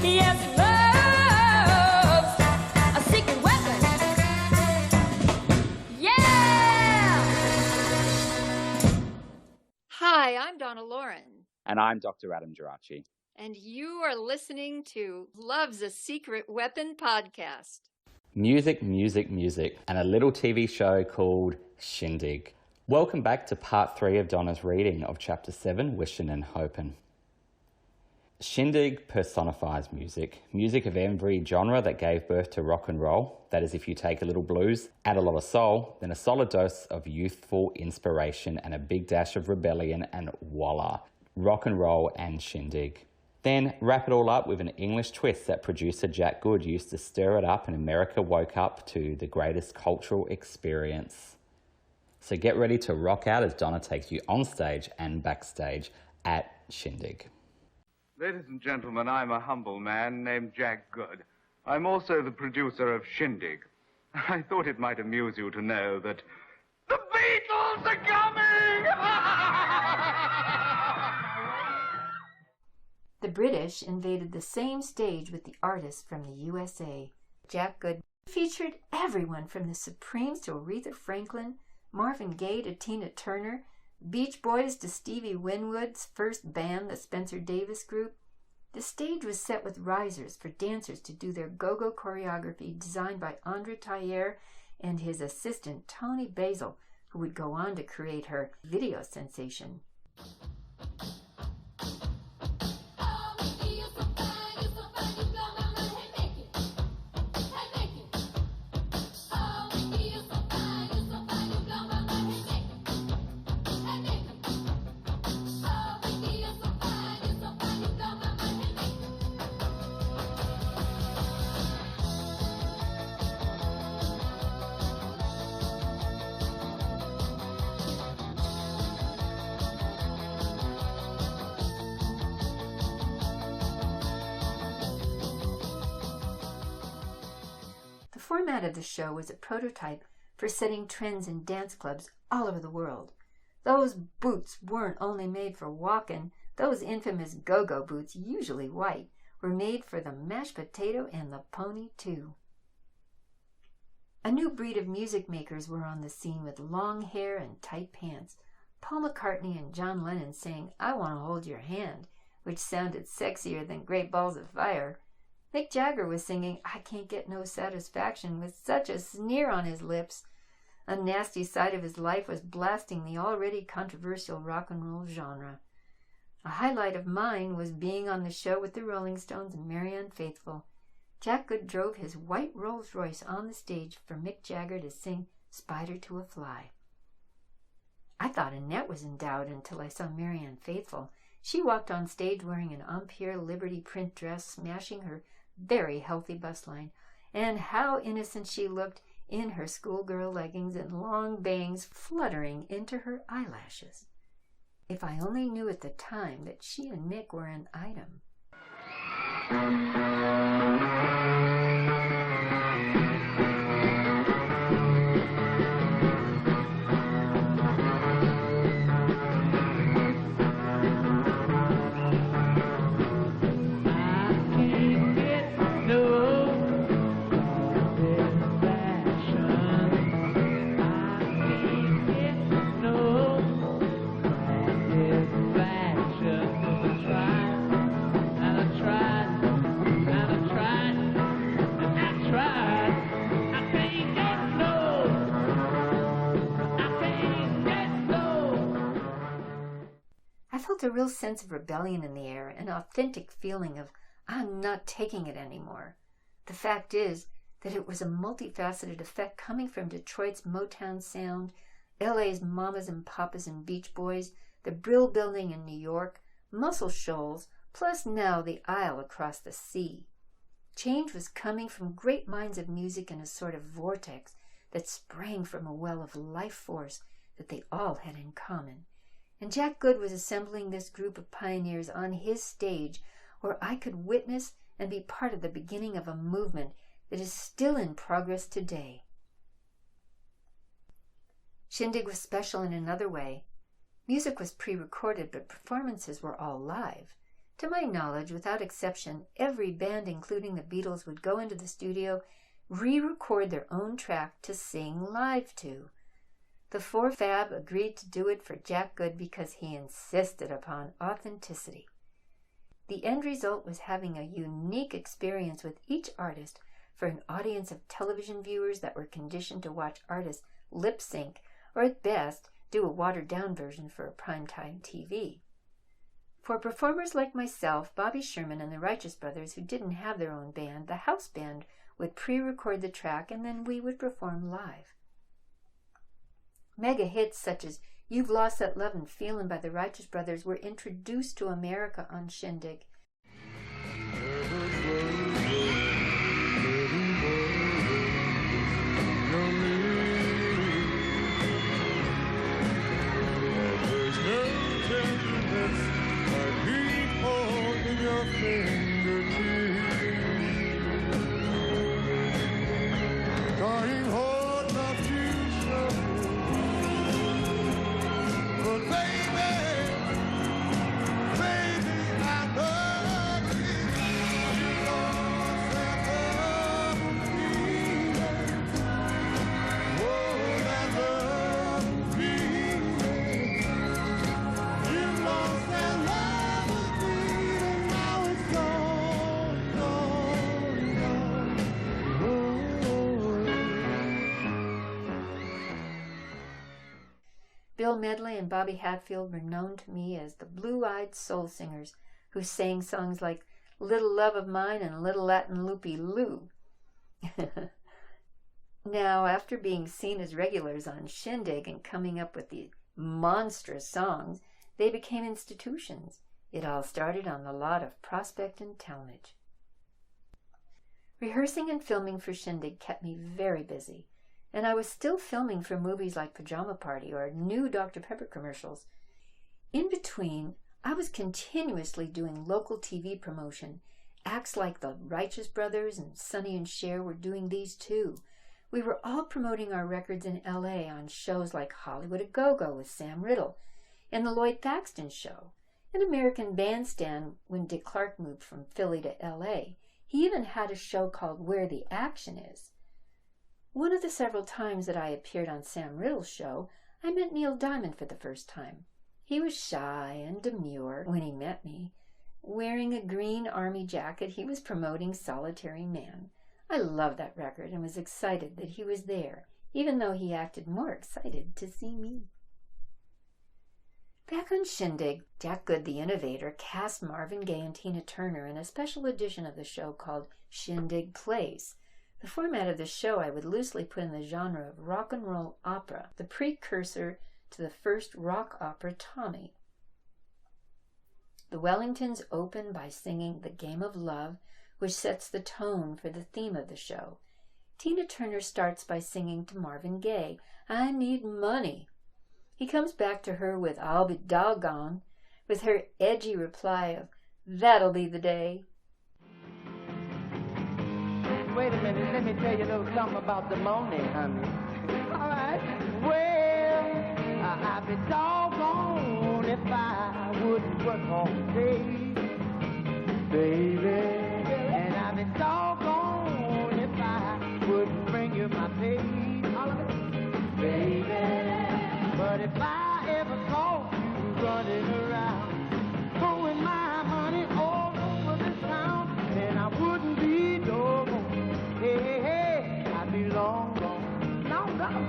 Yes, love's a secret weapon. Yeah! Hi, I'm Donna And I'm Dr. Adam Geraci. and you are listening to Love's a Secret Weapon podcast. Music, music, music, and a little TV show called Shindig. Welcome back to part 3 of Donna's reading of chapter 7, Wishin' and Hopin'. Shindig personifies music. Music of every genre that gave birth to rock and roll. That is, if you take a little blues, add a lot of soul, then a solid dose of youthful inspiration and a big dash of rebellion, and voila, rock and roll and Shindig. Then wrap it all up with an English twist that producer Jack Good used to stir it up and America woke up to the greatest cultural experience. So get ready to rock out as Donna takes you on stage and backstage at Shindig. Ladies and gentlemen, I'm a humble man named Jack Good. I'm also the producer of Shindig. I thought it might amuse you to know that the Beatles are coming! The British invaded the same stage with the artists from the USA. Jack Good featured everyone from the Supremes to Aretha Franklin, Marvin Gaye to Tina Turner, Beach Boys to Stevie Winwood's first band, the Spencer Davis Group. The stage was set with risers for dancers to do their go-go choreography designed by Andre Tailleur and his assistant Tony Basil, who would go on to create her video sensation. The format of the show was a prototype for setting trends in dance clubs all over the world. Those boots weren't only made for walking. Those infamous go-go boots, usually white, were made for the mashed potato and the pony too. A new breed of music makers were on the scene with long hair and tight pants. Paul McCartney and John Lennon sang "I Want to Hold Your Hand," which sounded sexier than Great Balls of Fire. Mick Jagger was singing "I Can't Get No Satisfaction" with such a sneer on his lips. A nasty side of his life was blasting the already controversial rock and roll genre. A highlight of mine was being on the show with the Rolling Stones and Marianne Faithfull. Jack Good drove his white Rolls Royce on the stage for Mick Jagger to sing "Spider to a Fly." I thought Annette was endowed until I saw Marianne Faithfull. She walked on stage wearing an Empire Liberty print dress, smashing her very healthy bustline, and how innocent she looked in her schoolgirl leggings and long bangs fluttering into her eyelashes. If I only knew at the time that she and Mick were an item. A real sense of rebellion in the air, an authentic feeling of "I'm not taking it anymore." The fact is that it was a multifaceted effect coming from Detroit's Motown sound, LA's Mamas and Papas and Beach Boys, the Brill Building in New York, Muscle Shoals, plus now the Isle across the sea. Change was coming from great minds of music in a sort of vortex that sprang from a well of life force that they all had in common. And Jack Good was assembling this group of pioneers on his stage where I could witness and be part of the beginning of a movement that is still in progress today. Shindig was special in another way. Music was pre-recorded, but performances were all live. To my knowledge, without exception, every band, including the Beatles, would go into the studio, re-record their own track to sing live to. The four Fab agreed to do it for Jack Good because he insisted upon authenticity. The end result was having a unique experience with each artist for an audience of television viewers that were conditioned to watch artists lip sync, or at best, do a watered-down version for a primetime TV. For performers like myself, Bobby Sherman, and the Righteous Brothers, who didn't have their own band, the house band would pre-record the track and then we would perform live. Mega hits such as You've Lost That Lovin' Feelin' by the Righteous Brothers were introduced to America on Shindig. Bill Medley and Bobby Hatfield were known to me as the blue-eyed soul singers who sang songs like Little Love of Mine and Little Latin Loopy Loo. Now, after being seen as regulars on Shindig and coming up with the monstrous songs, they became institutions. It all started on the lot of Prospect and Talmadge. Rehearsing and filming for Shindig kept me very busy, and I was still filming for movies like Pajama Party or new Dr. Pepper commercials. In between, I was continuously doing local TV promotion. Acts like the Righteous Brothers and Sonny and Cher were doing these too. We were all promoting our records in L.A. on shows like Hollywood A Go-Go with Sam Riddle, and The Lloyd Thaxton Show, an American Bandstand when Dick Clark moved from Philly to L.A. He even had a show called Where the Action Is. One of the several times that I appeared on Sam Riddle's show, I met Neil Diamond for the first time. He was shy and demure when he met me. Wearing a green army jacket, he was promoting Solitary Man. I loved that record and was excited that he was there, even though he acted more excited to see me. Back on Shindig, Jack Good the Innovator cast Marvin Gaye and Tina Turner in a special edition of the show called Shindig Plays. The format of the show I would loosely put in the genre of rock and roll opera, the precursor to the first rock opera Tommy. The Wellingtons open by singing The Game of Love, which sets the tone for the theme of the show. Tina Turner starts by singing to Marvin Gaye, I Need Money. He comes back to her with I'll Be Doggone, with her edgy reply of That'll Be the Day. Wait a minute, let me tell you a little something about the money, honey. All right. Well, I'd be doggone if I wouldn't work all day, baby. And I'd be doggone if I wouldn't bring you my pay, baby. But if I ever caught you running around, throwing my money all over this town, then I wouldn't be doggone. Hey, hey, I'd be long gone, long gone.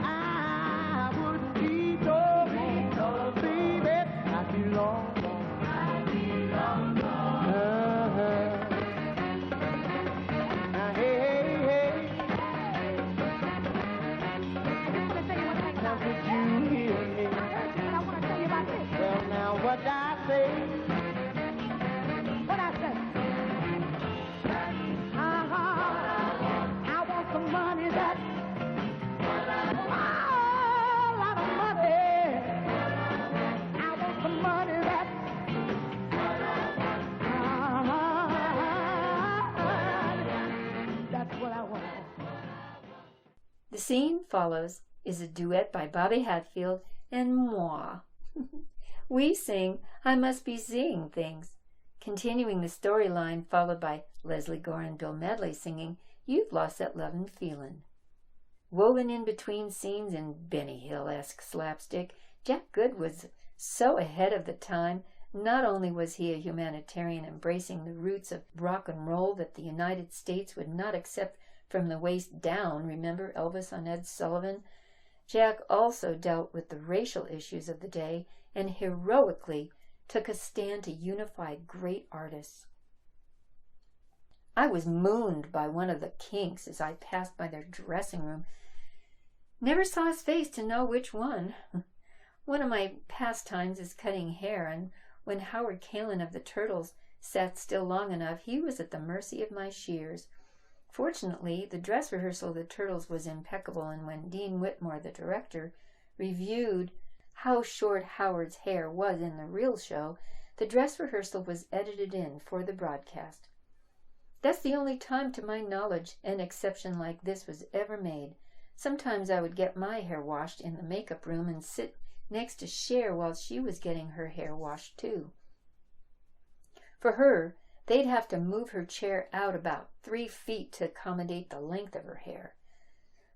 I wouldn't be doggone, baby. I'd be long gone, I'd be long gone. Hey, hey, hey. Now did you hear me? I want to tell you about this. Well, now what I say? What I say? I want some money that a lot of money. I want some money that that's what I want. The scene follows is a duet by Bobby Hatfield and moi. We sing I Must Be Seeing Things. continuing the storyline followed by Leslie Gore and Bill Medley singing You've Lost That Lovin' Feelin'. Woven in between scenes in Benny Hill-esque slapstick, Jack Good was so ahead of the time. Not only was he a humanitarian embracing the roots of rock and roll that the United States would not accept from the waist down, remember Elvis on Ed Sullivan? Jack also dealt with the racial issues of the day and heroically took a stand to unify great artists. I was mooned by one of the Kinks as I passed by their dressing room. Never saw his face to know which one. One of my pastimes is cutting hair, and when Howard Kalin of the Turtles sat still long enough, he was at the mercy of my shears. Fortunately, the dress rehearsal of the Turtles was impeccable, and when Dean Whitmore, the director, reviewed how short Howard's hair was in the real show, the dress rehearsal was edited in for the broadcast. That's the only time, to my knowledge, an exception like this was ever made. Sometimes I would get my hair washed in the makeup room and sit next to Cher while she was getting her hair washed too. For her, they'd have to move her chair out about 3 feet to accommodate the length of her hair.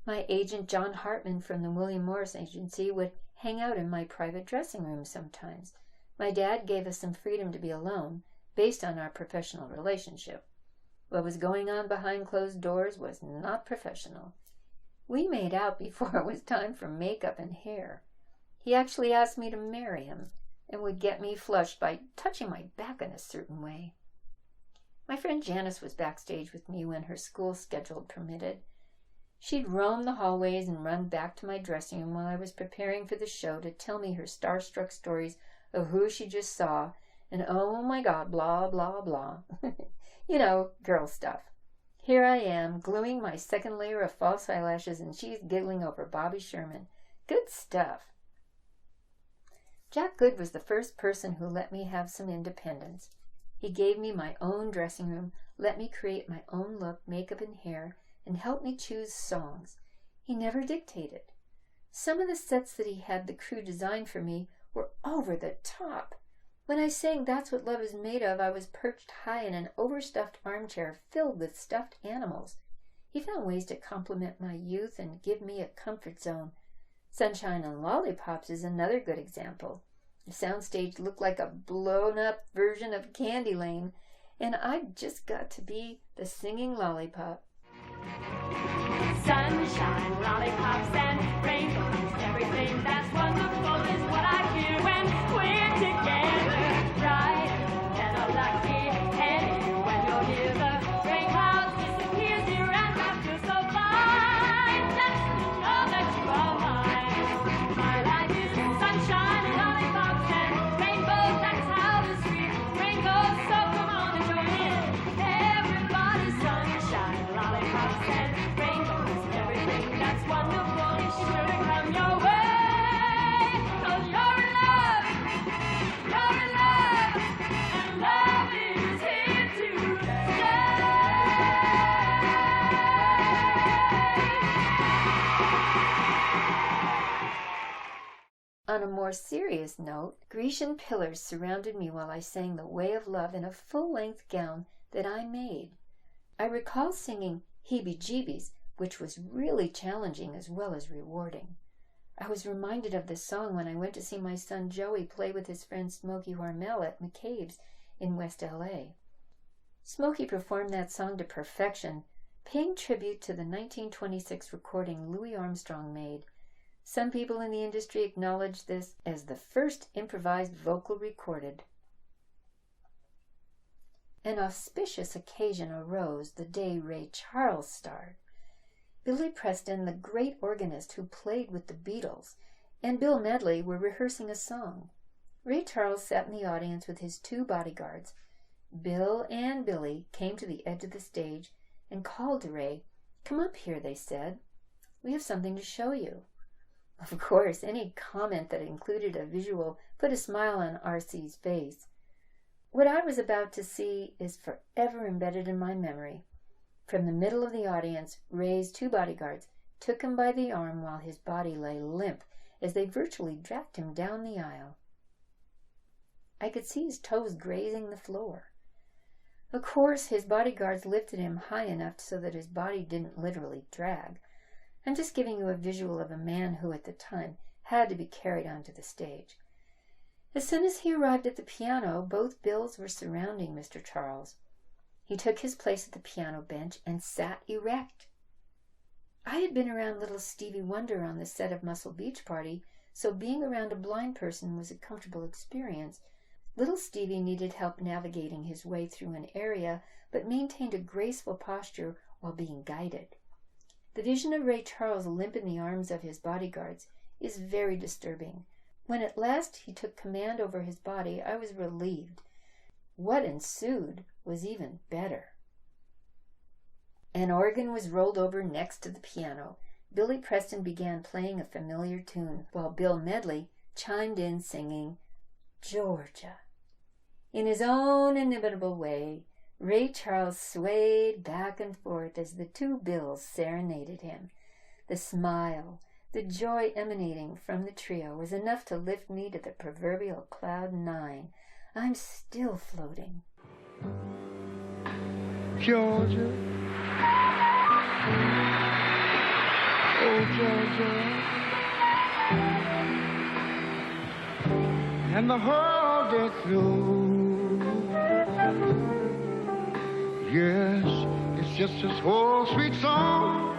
My agent, John Hartman from the William Morris Agency, would hang out in my private dressing room sometimes. My dad gave us some freedom to be alone, based on our professional relationship. What was going on behind closed doors was not professional. We made out before it was time for makeup and hair. He actually asked me to marry him and would get me flushed by touching my back in a certain way. My friend Janice was backstage with me when her school schedule permitted. She'd roam the hallways and run back to my dressing room while I was preparing for the show to tell me her starstruck stories of who she just saw and oh my God, blah, blah, blah. You know, girl stuff. Here I am, gluing my second layer of false eyelashes, and she's giggling over Bobby Sherman. Good stuff. Jack Good was the first person who let me have some independence. He gave me my own dressing room, let me create my own look, makeup, and hair, and helped me choose songs. He never dictated. Some of the sets that he had the crew design for me were over the top. When I sang That's What Love Is Made Of, I was perched high in an overstuffed armchair filled with stuffed animals. He found ways to complement my youth and give me a comfort zone. Sunshine and Lollipops is another good example. The soundstage looked like a blown-up version of Candy Lane, and I just got to be the singing lollipop. Sunshine, lollipops, and rainbows, everything that's wonderful is what I hear when we're together. Bright and a lucky penny when you're near the rain clouds disappears here and I feel so fine. Just to know that you are mine. My life is sunshine and lollipops and rainbows. That's how the sweet rain goes. So come on and join in. Everybody's sunshine, lollipops, and rainbows. Everything that's wonderful is sure to come your way. 'Cause you're in love, and love is here to stay. On a more serious note, Grecian pillars surrounded me while I sang The Way of Love in a full-length gown that I made. I recall singing Heebie-Jeebies, which was really challenging as well as rewarding. I was reminded of this song when I went to see my son Joey play with his friend Smokey Hormel at McCabe's in West L.A. Smokey performed that song to perfection, paying tribute to the 1926 recording Louis Armstrong made. Some people in the industry acknowledge this as the first improvised vocal recorded. An auspicious occasion arose the day Ray Charles starred. Billy Preston, the great organist who played with the Beatles, and Bill Medley were rehearsing a song. Ray Charles sat in the audience with his 2 bodyguards. Bill and Billy came to the edge of the stage and called to Ray. "Come up here," they said. "We have something to show you." Of course, any comment that included a visual put a smile on R.C.'s face. What I was about to see is forever embedded in my memory. From the middle of the audience, Ray's 2 bodyguards took him by the arm while his body lay limp as they virtually dragged him down the aisle. I could see his toes grazing the floor. Of course, his bodyguards lifted him high enough so that his body didn't literally drag. I'm just giving you a visual of a man who, at the time, had to be carried onto the stage. As soon as he arrived at the piano, both Bills were surrounding Mr. Charles. He took his place at the piano bench and sat erect. I had been around little Stevie Wonder on the set of Muscle Beach Party, so being around a blind person was a comfortable experience. Little Stevie needed help navigating his way through an area, but maintained a graceful posture while being guided. The vision of Ray Charles limp in the arms of his bodyguards is very disturbing. When at last he took command over his body, I was relieved. What ensued was even better. An organ was rolled over next to the piano. Billy Preston began playing a familiar tune, while Bill Medley chimed in singing Georgia. In his own inimitable way, Ray Charles swayed back and forth as the two Bills serenaded him. The smile, the joy emanating from the trio was enough to lift me to the proverbial cloud 9. I'm still floating. Georgia, oh Georgia, and the whole day through. Yes, it's just this whole sweet song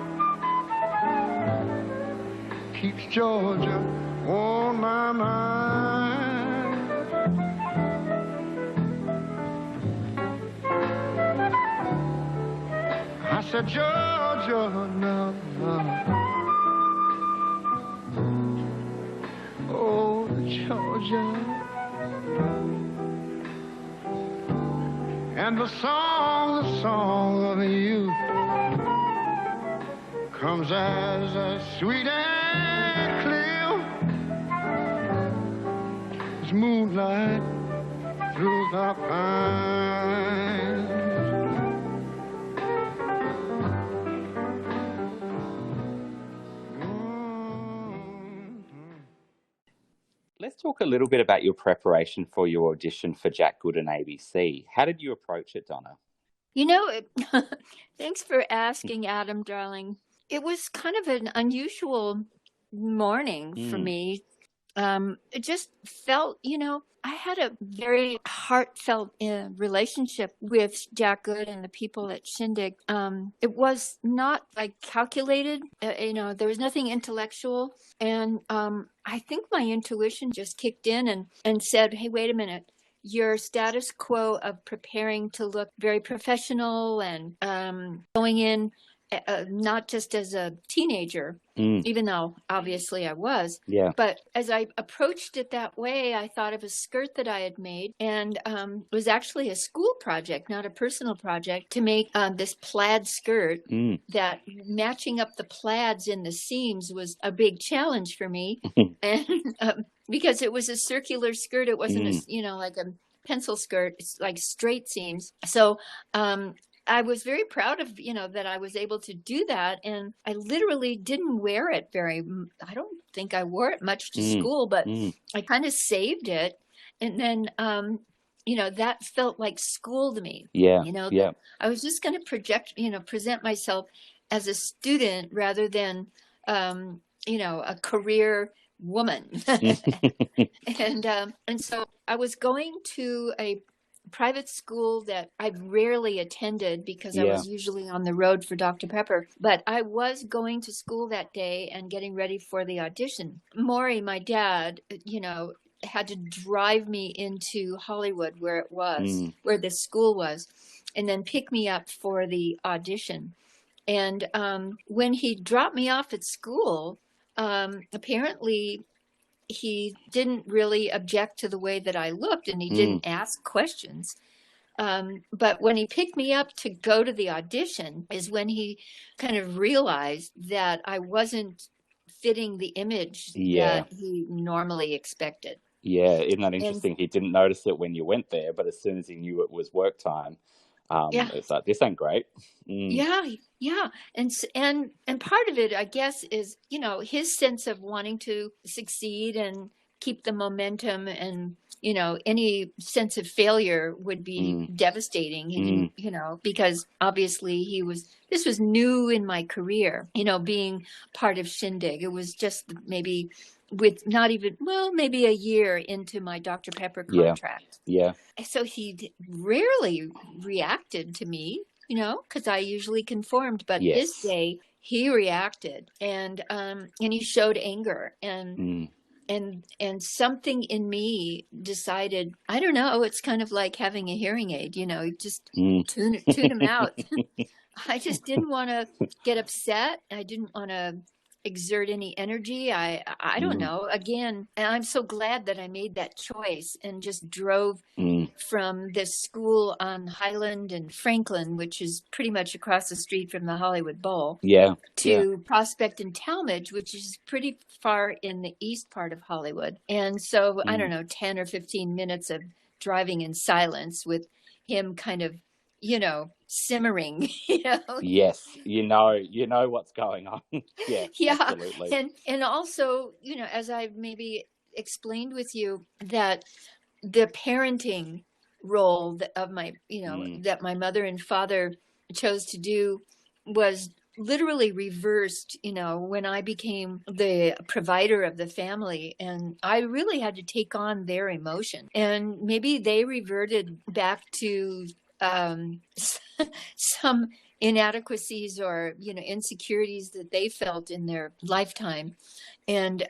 keeps Georgia on my mind. I said, Georgia, no, oh, Georgia. And the song of you comes as sweet and clear as moonlight through the pines. Let's talk a little bit about your preparation for your audition for Jack Good and ABC. How did you approach it, Donna? You know, thanks for asking, Adam, darling. It was kind of an unusual morning for me. It just felt, I had a very heartfelt relationship with Jack Good and the people at Shindig. It was not like calculated, there was nothing intellectual. And I think my intuition just kicked in and said, hey, wait a minute. Your status quo of preparing to look very professional and going in not just as a teenager, even though obviously I was, but as I approached it that way, I thought of a skirt that I had made, and it was actually a school project, not a personal project, to make this plaid skirt that matching up the plaids in the seams was a big challenge for me. And because it was a circular skirt, it wasn't like a pencil skirt, it's like straight seams. So I was very proud of, that I was able to do that. And I literally didn't wear it I don't think I wore it much to school, but I kind of saved it. And then, that felt like school to me. I was just going to present myself as a student rather than, a career woman. And so I was going to a private school that I rarely attended because I was usually on the road for Dr. Pepper. But I was going to school that day and getting ready for the audition. Maury, my dad, had to drive me into Hollywood where it was, where the school was, and then pick me up for the audition. And when he dropped me off at school, apparently he didn't really object to the way that I looked, and he didn't ask questions. But when he picked me up to go to the audition is when he kind of realized that I wasn't fitting the image that he normally expected. Yeah, isn't that interesting? He didn't notice it when you went there, but as soon as he knew it was work time, it's like, this ain't great. Yeah. And part of it, I guess, is, his sense of wanting to succeed and keep the momentum, and any sense of failure would be devastating. He didn't, because obviously this was new in my career, being part of Shindig. It was just maybe with not even, maybe a year into my Dr. Pepper contract. Yeah. So he rarely reacted to me, because I usually conformed, but this day he reacted, and he showed anger, and something in me decided, I don't know, it's kind of like having a hearing aid, just tune him out. I just didn't want to get upset. I didn't want to exert any energy. I don't know. Again, and I'm so glad that I made that choice and just drove from this school on Highland and Franklin, which is pretty much across the street from the Hollywood Bowl, to Prospect and Talmadge, which is pretty far in the east part of Hollywood. And so, I don't know, 10 or 15 minutes of driving in silence with him kind of, simmering, Yes, you know what's going on. Yeah, absolutely. And also, as I've maybe explained with you, that the parenting role of my, that my mother and father chose to do was literally reversed, when I became the provider of the family, and I really had to take on their emotion, and maybe they reverted back to some inadequacies or insecurities that they felt in their lifetime, and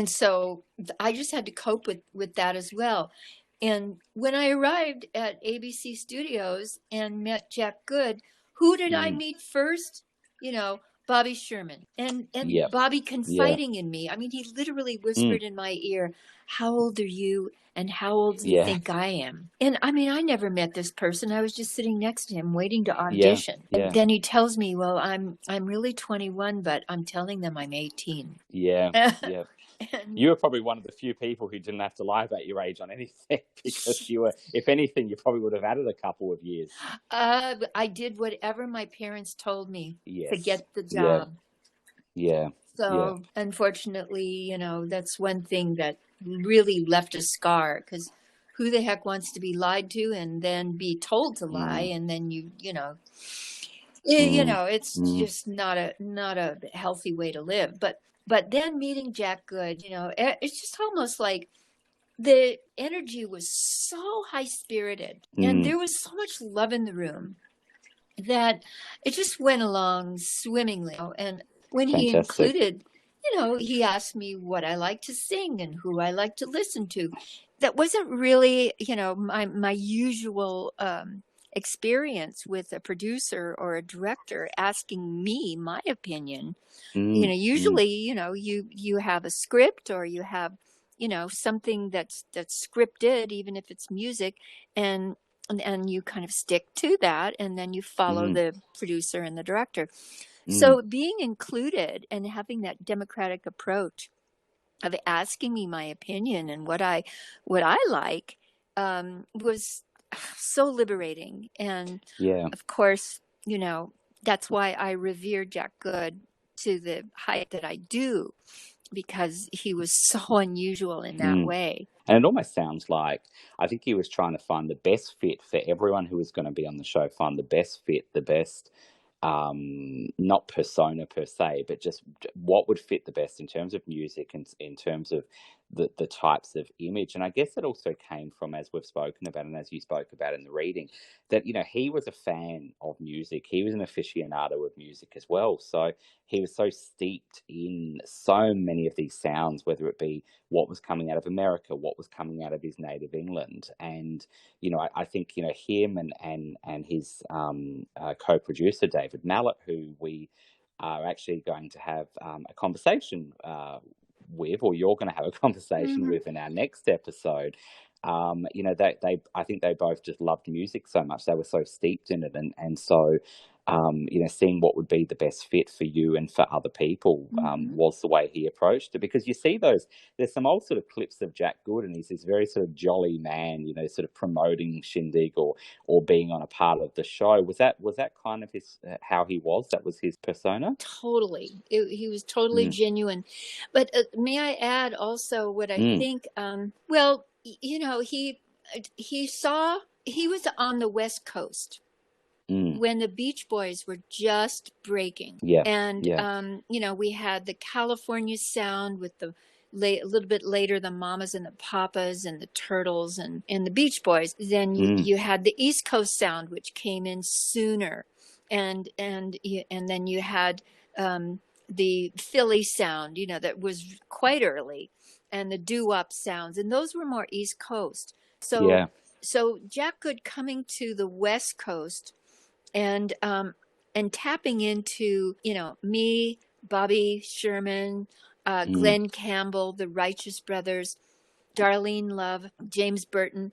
so I just had to cope with that as well. And when I arrived at ABC Studios and met Jack Good, who did I meet first? Bobby Sherman, and Bobby confiding in me. I mean, he literally whispered in my ear, "How old are you? And how old do you think I am?" And I mean, I never met this person. I was just sitting next to him waiting to audition. And then he tells me, "Well, I'm really 21, but I'm telling them I'm 18. Yeah. You were probably one of the few people who didn't have to lie about your age on anything, because you were, if anything, you probably would have added a couple of years. I did whatever my parents told me to get the job. So unfortunately, that's one thing that really left a scar, because who the heck wants to be lied to and then be told to lie, and then it's just not a healthy way to live. But then meeting Jack Good, it's just almost like the energy was so high spirited, and there was so much love in the room that it just went along swimmingly. And when he included, he asked me what I like to sing and who I like to listen to. That wasn't really, my usual experience with a producer or a director asking me my opinion. Usually, you have a script, or you have, something that's scripted, even if it's music, and you kind of stick to that, and then you follow the producer and the director. So being included and having that democratic approach of asking me my opinion and what I like was so liberating. And of course, that's why I revere Jack Good to the height that I do, because he was so unusual in that way. And it almost sounds like, I think he was trying to find the best fit for everyone who was going to be on the show, find the best fit, the best, not persona per se, but just what would fit the best in terms of music and in terms of the types of image. And I guess it also came from, as we've spoken about and as you spoke about in the reading, that, he was a fan of music. He was an aficionado of music as well. So he was so steeped in so many of these sounds, whether it be what was coming out of America, what was coming out of his native England. And, I think, him and his co-producer, David Mallet, who we are actually going to have a conversation with, or you're going to have a conversation with in our next episode. I think they both just loved music so much. They were so steeped in it. And so seeing what would be the best fit for you and for other people was the way he approached it. Because you see there's some old sort of clips of Jack Good, and he's this very sort of jolly man, sort of promoting Shindig or being on a part of the show. Was that kind of his how he was? That was his persona? Totally. He was totally genuine. But may I add also what I think, he was on the West Coast when the Beach Boys were just breaking. And, we had the California sound with a little bit later, the Mamas and the Papas and the Turtles and the Beach Boys. Then you had the East Coast sound, which came in sooner. And then you had the Philly sound, that was quite early, and the doo-wop sounds, and those were more East Coast. So Jack Good coming to the West Coast and tapping into, me, Bobby Sherman, Glen Campbell, the Righteous Brothers, Darlene Love, James Burton,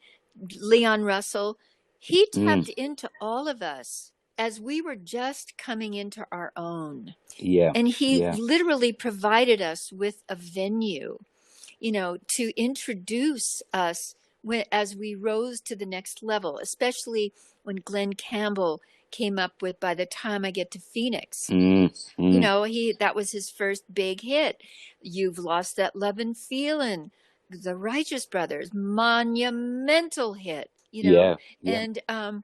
Leon Russell. He tapped into all of us as we were just coming into our own. And he literally provided us with a venue, to introduce us as we rose to the next level, especially when Glen Campbell came up with By the Time I Get to Phoenix. That was his first big hit. You've Lost That Lovin' Feelin', the Righteous Brothers, monumental hit, and all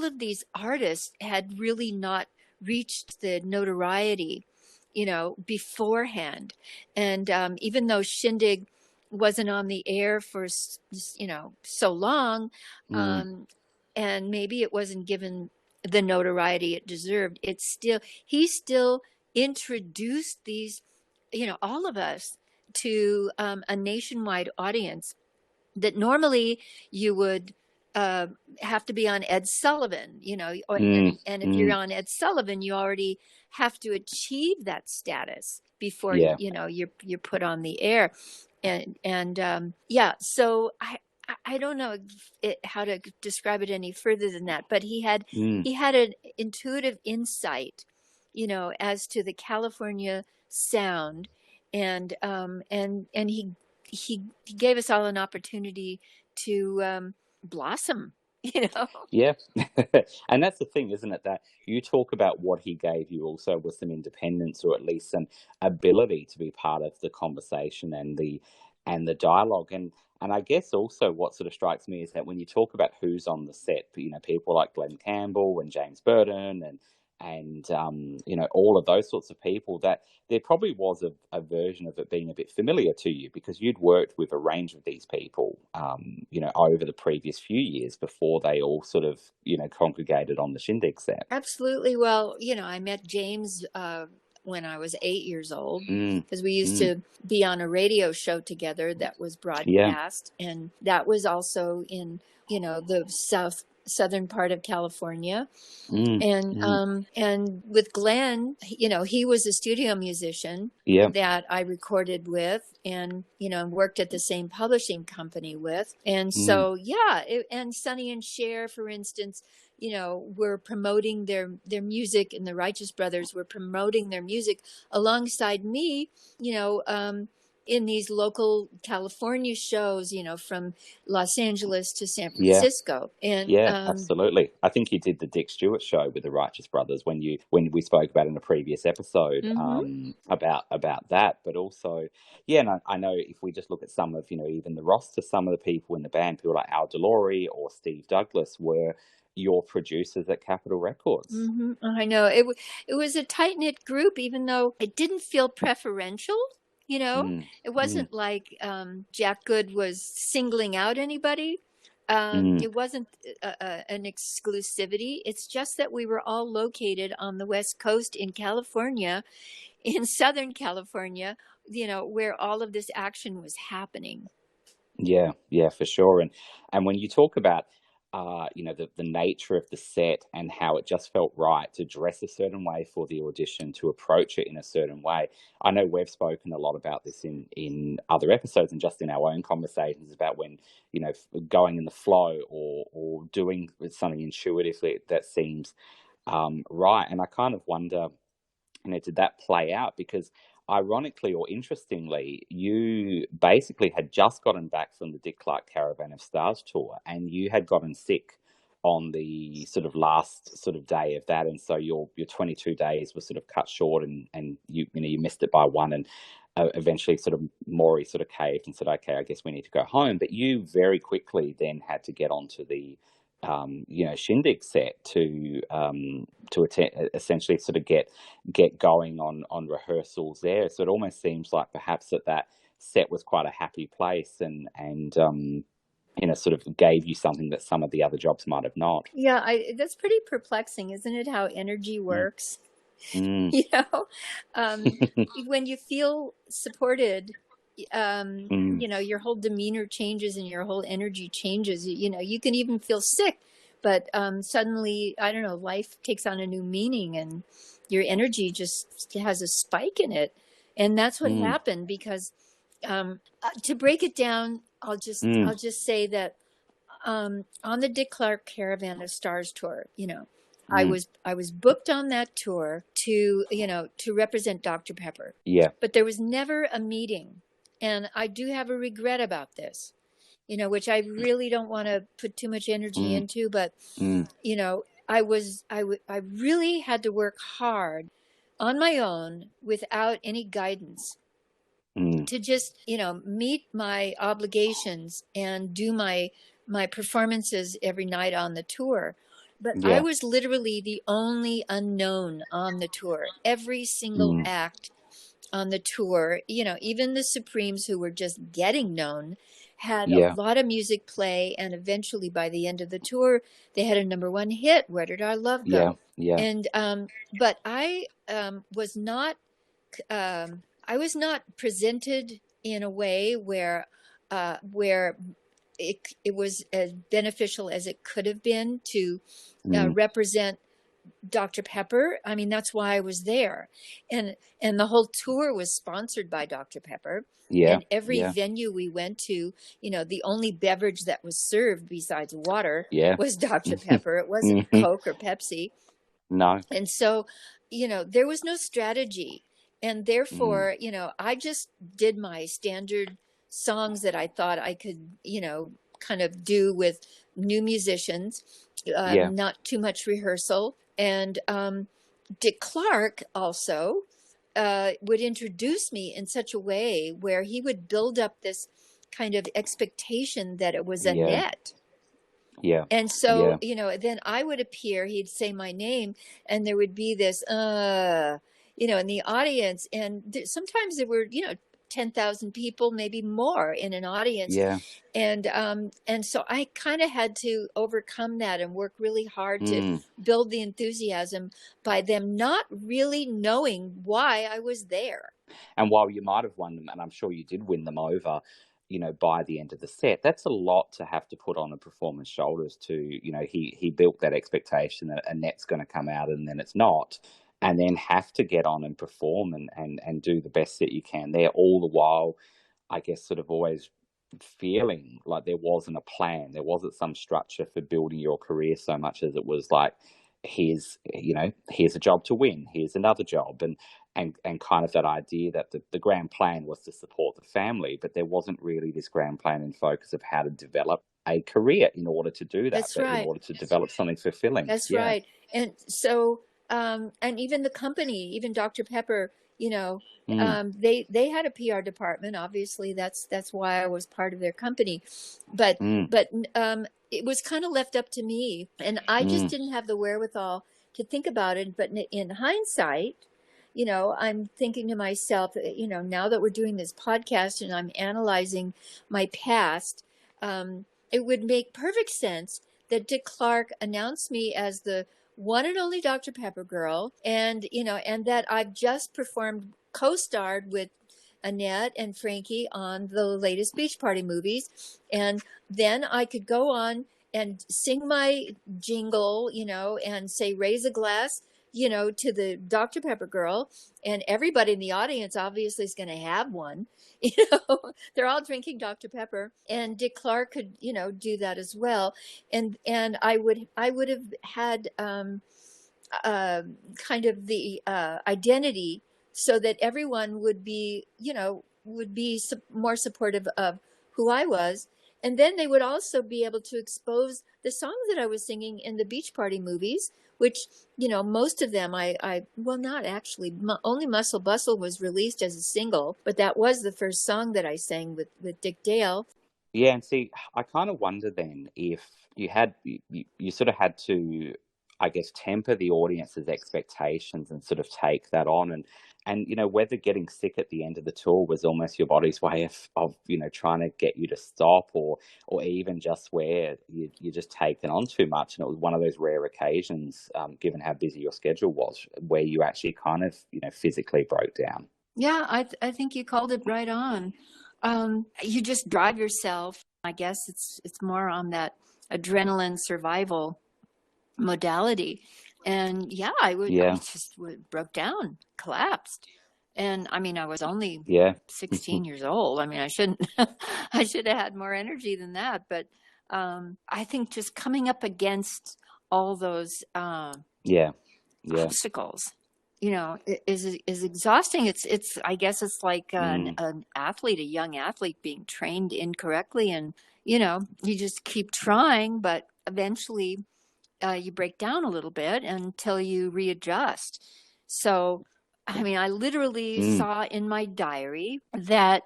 of these artists had really not reached the notoriety, beforehand. And even though Shindig wasn't on the air for, so long, and maybe it wasn't given the notoriety it deserved, he still introduced these, all of us to a nationwide audience that normally you would have to be on Ed Sullivan, and if you're on Ed Sullivan, you already have to achieve that status before you're put on the air, so I don't know how to describe it any further than that, but he had an intuitive insight, as to the California sound, and he gave us all an opportunity to blossom, And that's the thing, isn't it, that you talk about what he gave you also was some independence, or at least some ability to be part of the conversation and the dialogue. And I guess also what sort of strikes me is that when you talk about who's on the set, people like Glen Campbell and James Burton and all of those sorts of people, that there probably was a version of it being a bit familiar to you, because you'd worked with a range of these people, over the previous few years before they all sort of, congregated on the Shindig set. Absolutely. Well, I met James when I was 8 years old, because we used to be on a radio show together that was broadcast, and that was also in, the southern part of California. And with Glenn, he was a studio musician that I recorded with, and worked at the same publishing company with. And so and Sonny and Cher, for instance, were promoting their music, and the Righteous Brothers were promoting their music alongside me, in these local California shows, from Los Angeles to San Francisco. And absolutely. I think you did the Dick Stewart show with the Righteous Brothers when we spoke about in a previous episode about that. But also, and I know if we just look at some of, even the roster, some of the people in the band, people like Al DeLore or Steve Douglas were your producers at Capitol Records. I know. It was a tight-knit group, even though it didn't feel preferential. It wasn't like Jack Good was singling out anybody. It wasn't an exclusivity. It's just that we were all located on the West Coast in California, in Southern California, where all of this action was happening. Yeah, for sure. And when you talk about the nature of the set and how it just felt right to dress a certain way for the audition, to approach it in a certain way. I know we've spoken a lot about this in other episodes and just in our own conversations about when, going in the flow or doing something intuitively that seems right. And I kind of wonder, did that play out? Because ironically or interestingly, you basically had just gotten back from the Dick Clark Caravan of Stars tour, and you had gotten sick on the sort of last sort of day of that, and so your 22 days were sort of cut short, and you missed it by one, and eventually sort of Maury sort of caved and said, okay, I guess we need to go home. But you very quickly then had to get onto the Shindig set to essentially sort of get going on rehearsals there. So it almost seems like perhaps that set was quite a happy place and sort of gave you something that some of the other jobs might have not. Yeah, that's pretty perplexing, isn't it? How energy works. Mm. When you feel supported, your whole demeanor changes and your whole energy changes. You can even feel sick, but suddenly, I don't know, life takes on a new meaning and your energy just has a spike in it. And that's what happened because to break it down, I'll just say that on the Dick Clark Caravan of Stars tour, I was booked on that tour to represent Dr. Pepper. Yeah. But there was never a meeting. And I do have a regret about this, which I really don't want to put too much energy into, but I really had to work hard on my own without any guidance to just, meet my obligations and do my performances every night on the tour. But I was literally the only unknown on the tour. Every single act on the tour, even the Supremes, who were just getting known, had a lot of music play. And eventually by the end of the tour, they had a #1 hit, Where Did Our Love Go? Yeah. And, but I was not presented in a way where it was as beneficial as it could have been to represent Dr. Pepper. I mean, that's why I was there. And the whole tour was sponsored by Dr. Pepper. Yeah. And every venue we went to, the only beverage that was served besides water was Dr. Pepper. It wasn't Coke or Pepsi. No. And so, there was no strategy. And therefore, I just did my standard songs that I thought I could, kind of do with new musicians, not too much rehearsal. And Dick Clark also would introduce me in such a way where he would build up this kind of expectation that it was Annette. Yeah. And so, then I would appear, he'd say my name, and there would be this, in the audience. And sometimes there were, 10,000 people, maybe more in an audience. Yeah. And so I kind of had to overcome that and work really hard to build the enthusiasm by them not really knowing why I was there. And while you might have won them, and I'm sure you did win them over, by the end of the set, that's a lot to have to put on a performer's shoulders to, he built that expectation that Annette's going to come out and then it's not. And then have to get on and perform and do the best that you can there, all the while, I guess, sort of always feeling like there wasn't a plan. There wasn't some structure for building your career so much as it was like, here's a job to win, here's another job. And kind of that idea that the grand plan was to support the family, but there wasn't really this grand plan and focus of how to develop a career in order to do that. That's right. In order to develop something fulfilling. That's right. And so... and even the company, even Dr. Pepper, they had a PR department. Obviously, that's why I was part of their company. But it was kind of left up to me, and I just didn't have the wherewithal to think about it. But in hindsight, I'm thinking to myself, now that we're doing this podcast and I'm analyzing my past, it would make perfect sense that Dick Clark announced me as the one and only Dr. Pepper girl, and that I've just co-starred with Annette and Frankie on the latest Beach Party movies, and then I could go on and sing my jingle, and say, raise a glass, to the Dr. Pepper girl. And everybody in the audience obviously is going to have one. They're all drinking Dr. Pepper. And Dick Clark could, do that as well. And I would have had kind of the identity so that everyone would be, more supportive of who I was. And then they would also be able to expose the songs that I was singing in the Beach Party movies, which, most of them well, not actually, only Muscle Bustle was released as a single, but that was the first song that I sang with Dick Dale. Yeah, and see, I kind of wonder then if you sort of had to, I guess, temper the audience's expectations and sort of take that on, and whether getting sick at the end of the tour was almost your body's way of trying to get you to stop, or even just where you just taken on too much, and it was one of those rare occasions, given how busy your schedule was, where you actually kind of physically broke down. Yeah, I think you called it right on. You just drive yourself. I guess it's more on that adrenaline survival modality. And I just broke down, collapsed. And I mean, I was only 16 years old. I mean, I should have had more energy than that. But I think just coming up against all those obstacles, is exhausting. It's I guess it's like an athlete, a young athlete being trained incorrectly, and you just keep trying, but eventually you break down a little bit until you readjust. So, I mean, I literally saw in my diary that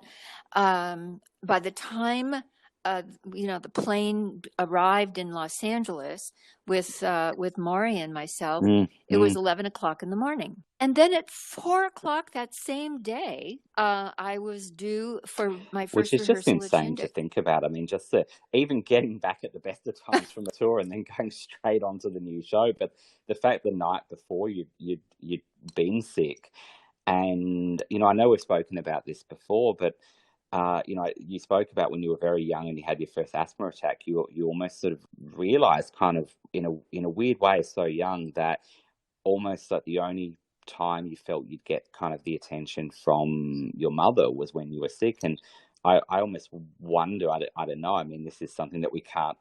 by the time the plane arrived in Los Angeles with Maury and myself, it was 11 o'clock in the morning. And then at 4 o'clock that same day, I was due for my first rehearsal. Which is just insane to think about. I mean, just even getting back at the best of times from the tour and then going straight onto the new show. But the fact the night before you'd been sick, and I know we've spoken about this before, but you spoke about when you were very young and you had your first asthma attack, you almost sort of realized, kind of in a weird way, so young, that almost like the only time you felt you'd get kind of the attention from your mother was when you were sick. And I almost wonder, I don't know, I mean, this is something that we can't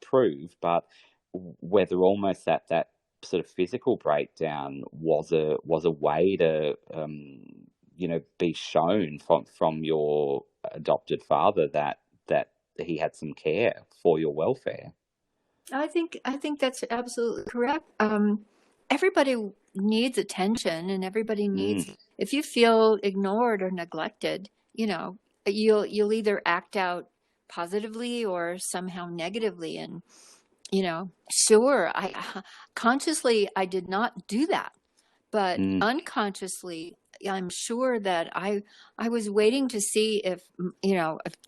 prove, but whether almost that sort of physical breakdown was a way to be shown from your adopted father that he had some care for your welfare. I think that's absolutely correct. Everybody needs attention, and everybody needs. If you feel ignored or neglected, you'll either act out positively or somehow negatively. And sure, consciously I did not do that, but unconsciously, I'm sure that I was waiting to see if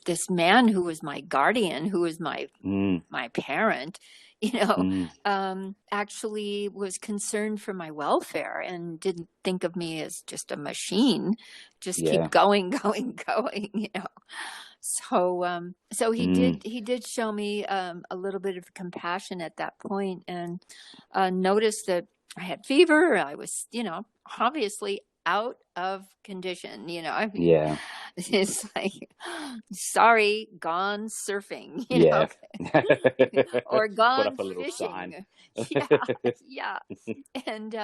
this man who was my guardian, who was my parent, actually was concerned for my welfare and didn't think of me as just a machine, just keep going. So he did show me a little bit of compassion at that point, and noticed that I had fever. I was, obviously out of condition, I mean, it's like, sorry, gone surfing, or gone fishing. And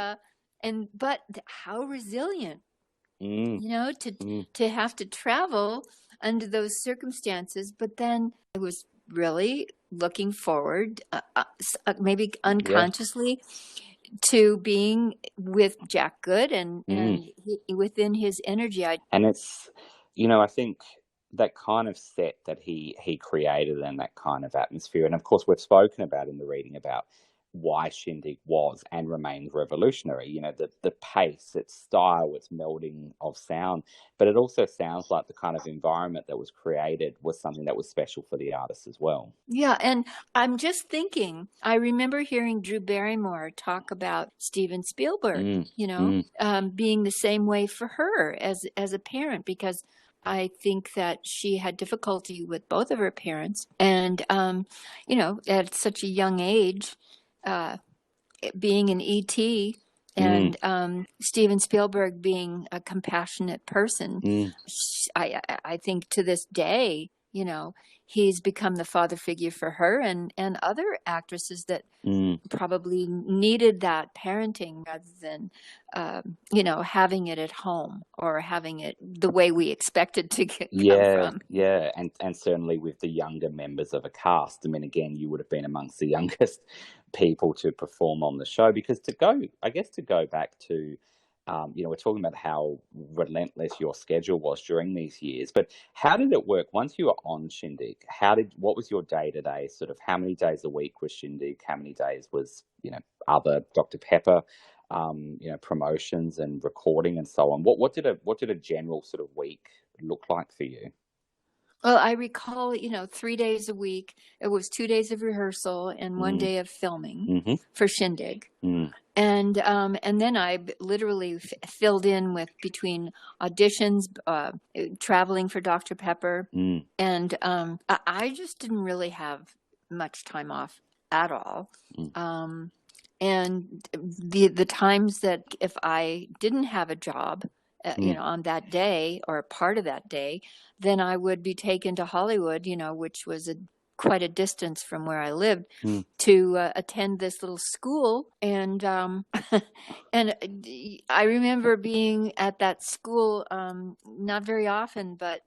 but how resilient, to have to travel under those circumstances. But then I was really looking forward, maybe unconsciously, to being with Jack Good and within his energy. And it's, I think that kind of set that he created and that kind of atmosphere. And of course, we've spoken about in the reading about why Shindig was and remains revolutionary. The pace, its style, its melding of sound, but it also sounds like the kind of environment that was created was something that was special for the artists as well. Yeah, and I'm just thinking, I remember hearing Drew Barrymore talk about Steven Spielberg, being the same way for her as a parent, because I think that she had difficulty with both of her parents. And, at such a young age, being an ET and Steven Spielberg being a compassionate person, I think to this day, he's become the father figure for her and other actresses that probably needed that parenting rather than, having it at home or having it the way we expected to come from. Yeah, and certainly with the younger members of a cast. I mean, again, you would have been amongst the youngest people to perform on the show, because to go back to, we're talking about how relentless your schedule was during these years, but how did it work once you were on Shindig? What was your day-to-day sort of, how many days a week was Shindig? How many days was, other Dr. Pepper, promotions and recording and so on? What did a general sort of week look like for you? Well, I recall, 3 days a week. It was 2 days of rehearsal and 1 day of filming for Shindig. And then I literally filled in with between auditions, traveling for Dr. Pepper. And I just didn't really have much time off at all. And the times that if I didn't have a job, on that day or part of that day, then I would be taken to Hollywood, which was quite a distance from where I lived, to attend this little school. And and I remember being at that school not very often, but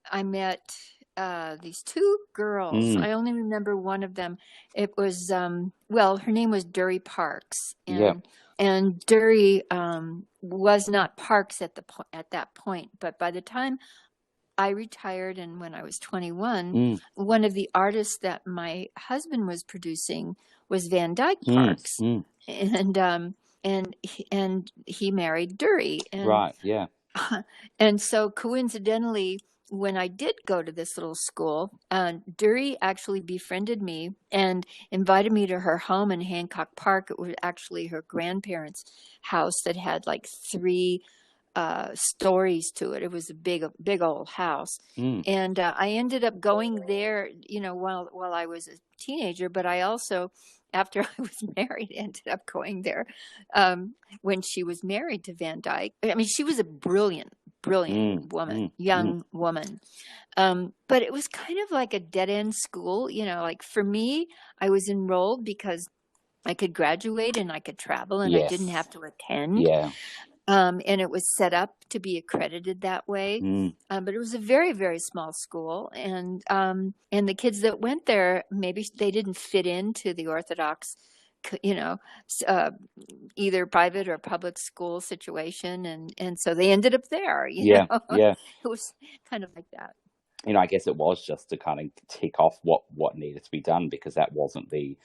I met these two girls. I only remember one of them. It was her name was Dury Parks, and Dury was not Parks at that point. But by the time I retired, and when I was 21, one of the artists that my husband was producing was Van Dyke Parks, and he married Dury. Right. Yeah. And so coincidentally, when I did go to this little school, Dury actually befriended me and invited me to her home in Hancock Park. It was actually her grandparents' house that had like 3 stories to it. It was a big old house. And I ended up going there, while I was a teenager, but I also, after I was married, ended up going there when she was married to Van Dyke. I mean, she was a brilliant woman, young woman. But it was kind of like a dead-end school, like for me, I was enrolled because I could graduate and I could travel and I didn't have to attend. Yeah. And it was set up to be accredited that way. But it was a very, very small school. And the kids that went there, maybe they didn't fit into the Orthodox, either private or public school situation. And so they ended up there, know? It was kind of like that. I guess it was just to kind of tick off what needed to be done, because that wasn't the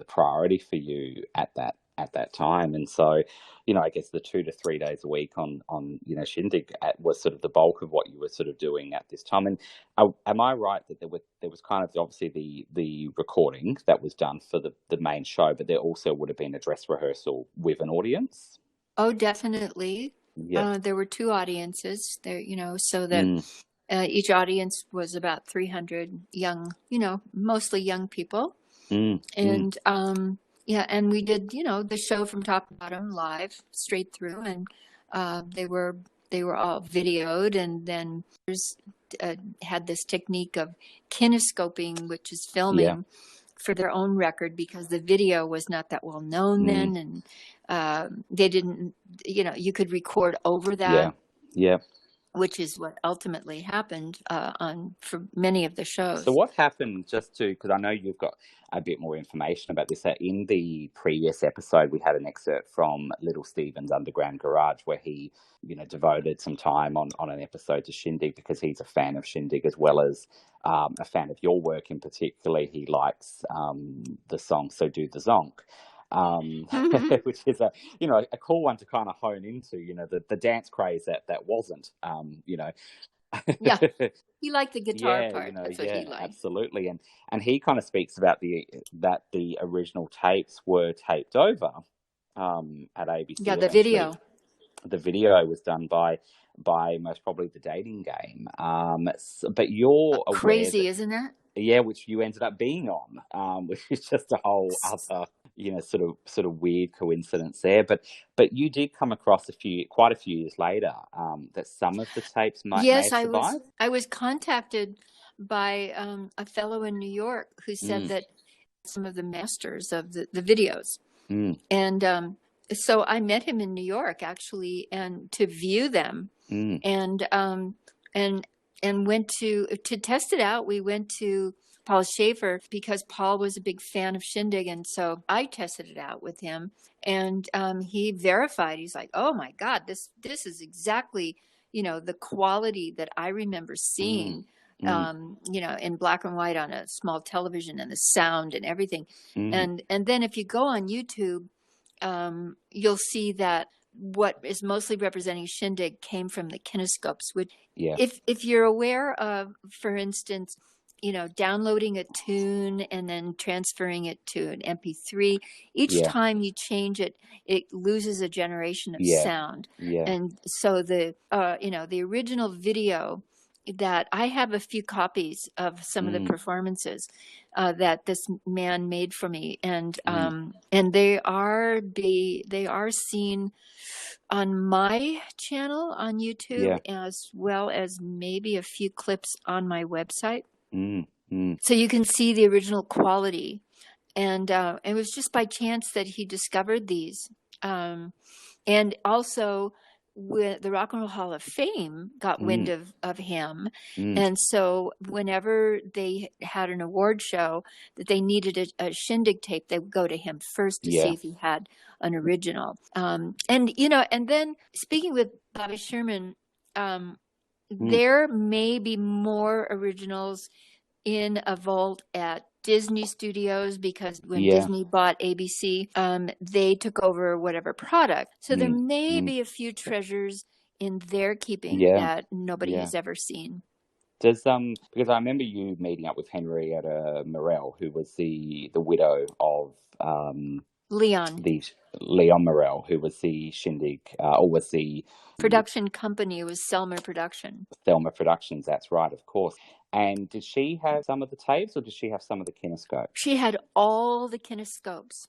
priority for you at that time. And so, I guess the 2 to 3 days a week on Shindig was sort of the bulk of what you were sort of doing at this time. And am I right that there was kind of obviously the recording that was done for the main show, but there also would have been a dress rehearsal with an audience? Oh, definitely. Yeah. There were 2 audiences there, so that each audience was about 300 young, mostly young people. And and we did, the show from top to bottom live straight through, and they were all videoed, and then had this technique of kinescoping, which is filming for their own record, because the video was not that well known then, and they didn't, you could record over that. Which is what ultimately happened for many of the shows. So what happened, because I know you've got a bit more information about this, in the previous episode, we had an excerpt from Little Steven's Underground Garage where he, devoted some time on an episode to Shindig, because he's a fan of Shindig as well as a fan of your work in particular. He likes the song So Do the Zonk. Which is a cool one to kind of hone into, the dance craze that wasn't, he liked the guitar part. That's what he liked. Absolutely. And he kind of speaks about that the original tapes were taped over at ABC. The video was done by by most probably The Dating Game. But you're aware Crazy, that, isn't it? yeah, which you ended up being on, which is just a whole other, sort of weird coincidence there. But you did come across quite a few years later, that some of the tapes may have survived. I was contacted by a fellow in New York who said that some of the masters of the videos, and so I met him in New York actually, and to view them, and went to test it out. We went to Paul Schaefer because Paul was a big fan of Shindig, and so I tested it out with him, and he verified. He's like, "Oh my God, this is exactly the quality that I remember seeing." In black and white on a small television, and the sound and everything. And then if you go on YouTube, you'll see that what is mostly representing Shindig came from the kinescopes, which if you're aware of, for instance, downloading a tune and then transferring it to an MP3, each time you change it, it loses a generation of sound. And so the original video that I have a few copies of some of the performances that this man made for me, and they are seen on my channel on YouTube, as well as maybe a few clips on my website. So you can see the original quality, and it was just by chance that he discovered these, and also with the Rock and Roll Hall of Fame got wind of him. And so whenever they had an award show that they needed a Shindig tape, they would go to him first to see if he had an original. And then speaking with Bobby Sherman, there may be more originals in a vault at Disney Studios, because when Disney bought ABC, they took over whatever product. So there may be a few treasures in their keeping that nobody has ever seen. Does because I remember you meeting up with Henrietta Morel, who was the widow of Leon Morel, who was the Shindig, or was the production company. It was Selmer Productions. That's right, of course. And did she have some of the tapes, or did she have some of the kinescopes? She had all the kinescopes.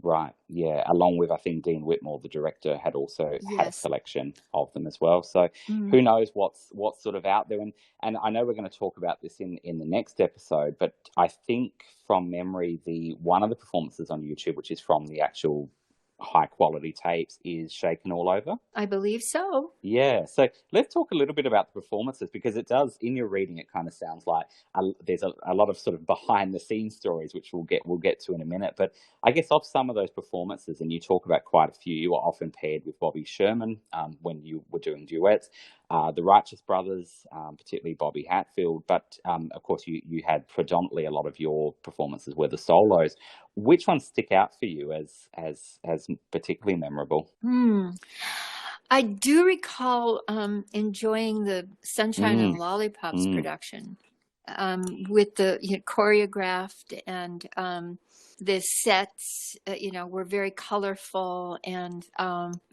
Right, yeah. Along with, I think, Dean Whitmore, the director, had also had a selection of them as well. So who knows what's sort of out there. And I know we're going to talk about this in the next episode, but I think from memory, one of the performances on YouTube, which is from the actual high quality tapes, is Shaken All Over. I believe so. Yeah. So let's talk a little bit about the performances, because it does, in your reading, it kind of sounds like there's a lot of sort of behind the scenes stories, which we'll get to in a minute. But I guess of some of those performances, and you talk about quite a few, you were often paired with Bobby Sherman when you were doing duets, the Righteous Brothers, particularly Bobby Hatfield. But of course, you had predominantly a lot of your performances were the solos. Which ones stick out for you as particularly memorable? I do recall enjoying the Sunshine and Lollipops production with the choreographed, and the sets were very colorful, and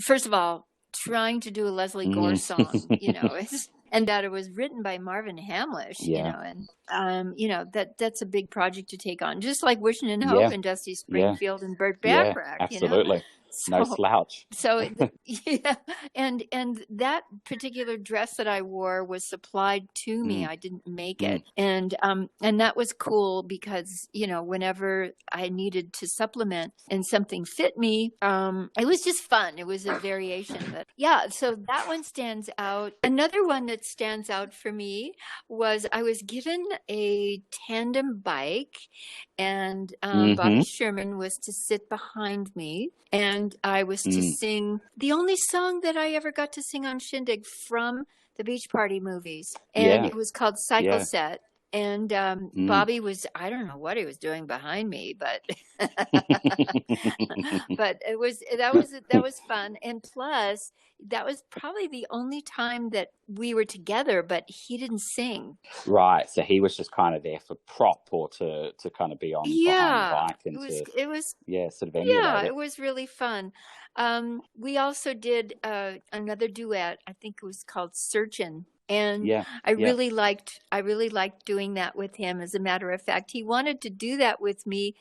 first of all, trying to do a Leslie Gore song, and that it was written by Marvin Hamlish, and that's a big project to take on, just like Wishing and Hope and Dusty Springfield and Burt Bacharach. Absolutely. No slouch. So and that particular dress that I wore was supplied to me. I didn't make it, and that was cool, because whenever I needed to supplement and something fit me, it was just fun. It was a variation. So that one stands out. Another one that stands out for me was I was given a tandem bike, and Bobby Sherman was to sit behind me, and I was to sing the only song that I ever got to sing on Shindig from the Beach Party movies. And it was called Cycle Set. And Bobby was, I don't know what he was doing behind me, but but that was fun. And plus, that was probably the only time that we were together, but he didn't sing. Right. So he was just kind of there for prop or to kind of be on behind the Yeah, bike and it was sort of emulate yeah, it. it was really fun. We also did another duet. I think it was called Searchin'. And I really liked doing that with him. As a matter of fact, he wanted to do that with me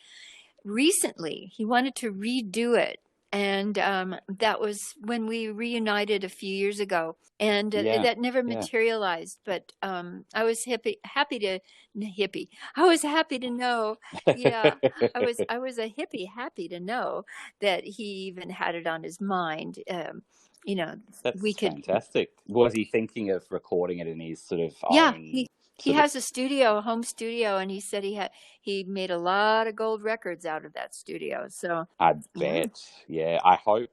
recently. He wanted to redo it. And that was when we reunited a few years ago. And that never materialized. But I was happy to know. Yeah, I was a hippie happy to know that he even had it on his mind. That's we could. fantastic. Was he thinking of recording it in his sort of Yeah, own? he has a home studio, and he said he made a lot of gold records out of that studio. So I bet. Yeah, I hope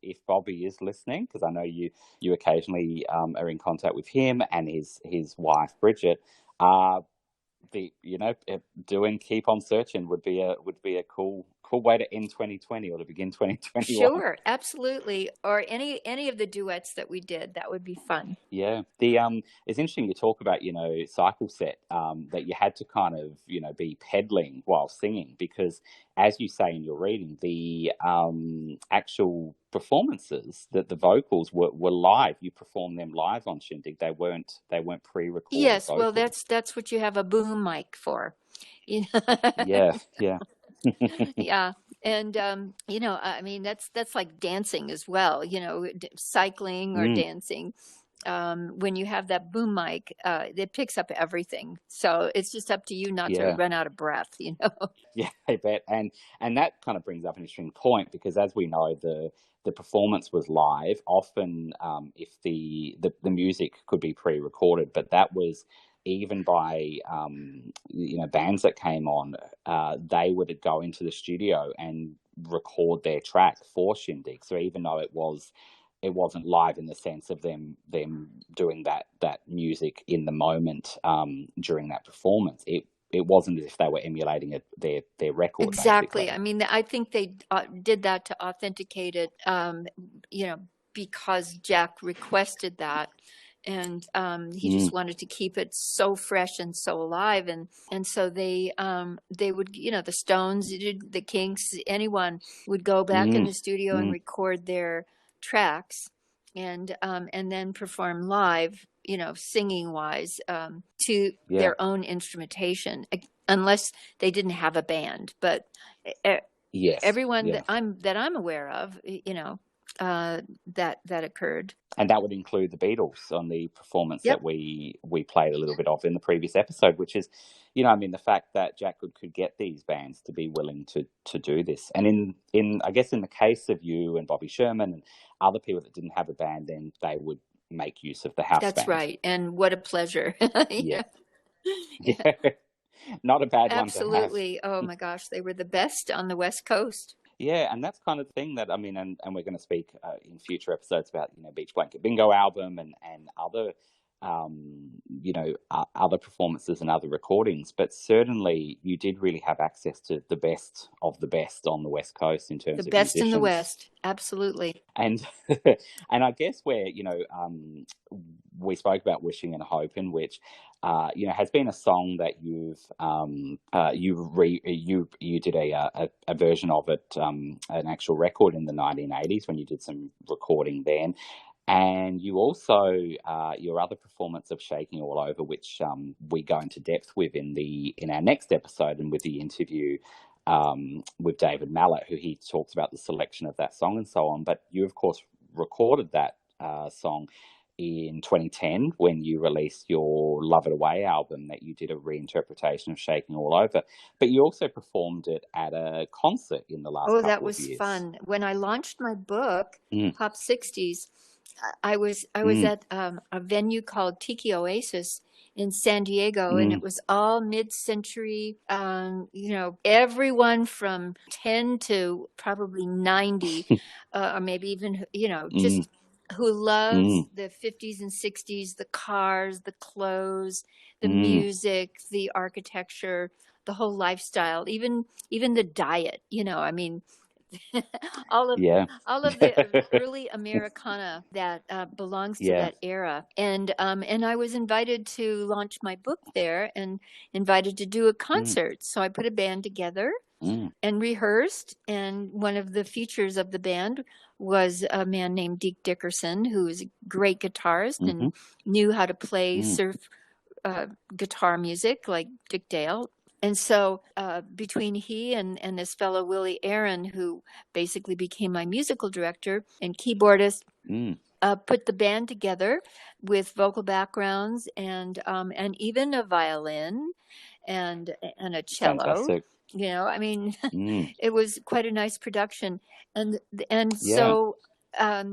if Bobby is listening, because I know you occasionally are in contact with him and his wife Bridget. Doing Keep On Searching would be a cool way to end 2020 or to begin 2021. Sure, absolutely. Or any of the duets that we did, that would be fun. Yeah. It's interesting you talk about, Cycle Set, that you had to kind of, be pedaling while singing, because as you say in your reading, the actual performances, that the vocals were live. You performed them live on Shindig. They weren't pre-recorded. Yes, vocals. well, that's what you have a boom mic for. Yeah. Yeah. And, I mean, that's like dancing as well, cycling or dancing. When you have that boom mic, it picks up everything. So it's just up to you not to run out of breath, Yeah, I bet. And that kind of brings up an interesting point, because as we know, the performance was live. Often, if the music could be pre-recorded, but that was even by bands that came on, they would go into the studio and record their track for Shindig. So even though it wasn't live in the sense of them doing that music in the moment during that performance, it wasn't as if they were emulating their record. Exactly. Basically. I mean, I think they did that to authenticate it, because Jack requested that. And he just wanted to keep it so fresh and so alive, and so they would, the Stones, the Kinks, anyone would go back in the studio and record their tracks, and then perform live, singing wise, to their own instrumentation, unless they didn't have a band. But everyone that I'm aware of, that occurred. And that would include the Beatles on the performance that we played a little bit of in the previous episode, which is, the fact that Jack could get these bands to be willing to do this. And in I guess in the case of you and Bobby Sherman and other people that didn't have a band, then they would make use of the house band. That's right. And what a pleasure. Yeah. Not a bad one to have. Absolutely. Oh my gosh, they were the best on the West Coast. Yeah, and that's kind of the thing that, and we're going to speak in future episodes about, Beach Blanket Bingo album and other, other performances and other recordings. But certainly you did really have access to the best of the best on the West Coast in terms of the best musicians. In the West. Absolutely. And and I guess where, we spoke about Wishing and Hoping, which, has been a song that you did a version of it, an actual record in the 1980s when you did some recording then. And you also, your other performance of Shaking All Over, which we go into depth with in our next episode, and with the interview with David Mallet, who he talks about the selection of that song and so on. But you, of course, recorded that song in 2010 when you released your Love It Away album, that you did a reinterpretation of Shaking All Over. But you also performed it at a concert in the last couple of years. Oh, that was fun. When I launched my book, Pop 60s, I was at a venue called Tiki Oasis in San Diego, and it was all mid-century, everyone from 10 to probably 90, or maybe even, just who loves Mm. the 50s and 60s, the cars, the clothes, the Mm. music, the architecture, the whole lifestyle, even the diet, I mean, all of Yeah. the early Americana that belongs to Yeah. that era. And I was invited to launch my book there and invited to do a Mm. concert. So I put a band together Mm. and rehearsed. And one of the features of the band was a man named Deke Dickerson, who was a great guitarist Mhm. and knew how to play Mm. surf guitar music like Dick Dale. And so between he and this fellow Willie Aaron, who basically became my musical director and keyboardist, Mm. put the band together with vocal backgrounds and even a violin and a cello. Fantastic. I mean, Mm. it was quite a nice production. And Yeah. so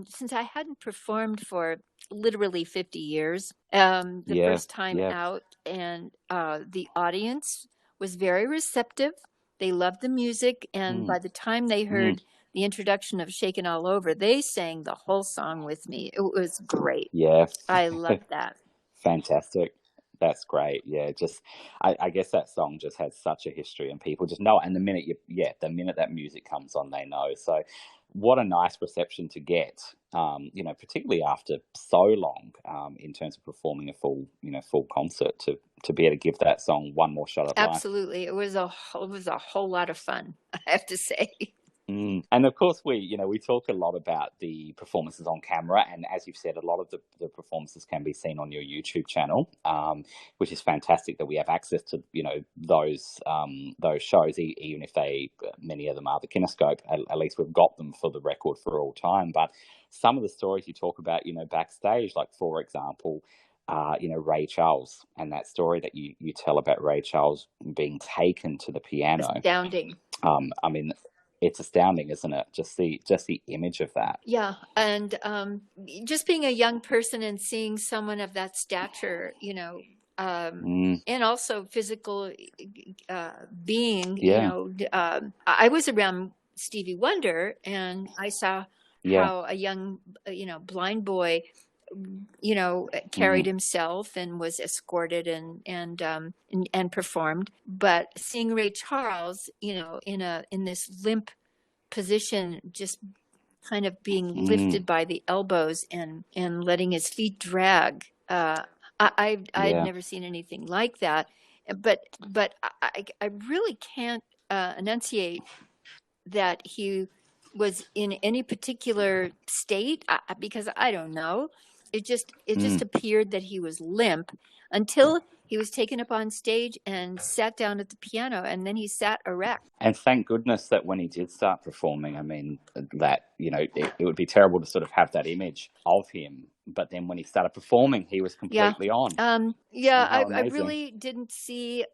since I hadn't performed for literally 50 years, the Yeah. first time Yeah. out, and the audience was very receptive. They loved the music, and Mm. by the time they Mm. heard the introduction of Shakin' All Over, they sang the whole song with me. It was great. Yeah. I loved that. Fantastic. That's great. Yeah, just I guess that song just has such a history, and people just know it. And the minute that music comes on, they know. So, what a nice reception to get. Particularly after so long, in terms of performing a full concert, to be able to give that song one more shot at life. Absolutely. It was a whole lot of fun, I have to say. Mm. And of course, we talk a lot about the performances on camera, and as you've said, a lot of the performances can be seen on your YouTube channel, which is fantastic that we have access to those shows, even if many of them are the Kinescope. At least we've got them for the record for all time. But some of the stories you talk about, backstage, like for example, Ray Charles, and that story that you tell about Ray Charles being taken to the piano. Astounding. I mean, it's astounding, isn't it? Just the image of that. Yeah, and just being a young person and seeing someone of that stature, and also physical being, Yeah. I was around Stevie Wonder, and I saw Yeah. how a young, blind boy, carried himself and was escorted and performed. But seeing Ray Charles, in this limp position, just kind of being lifted by the elbows and letting his feet drag. I'd Yeah. never seen anything like that, but I really can't enunciate that he was in any particular state because I don't know. It just appeared that he was limp until he was taken up on stage and sat down at the piano, and then he sat erect. And thank goodness that when he did start performing, I mean, that, it would be terrible to sort of have that image of him. But then when he started performing, he was completely on. I amazing. really didn't see,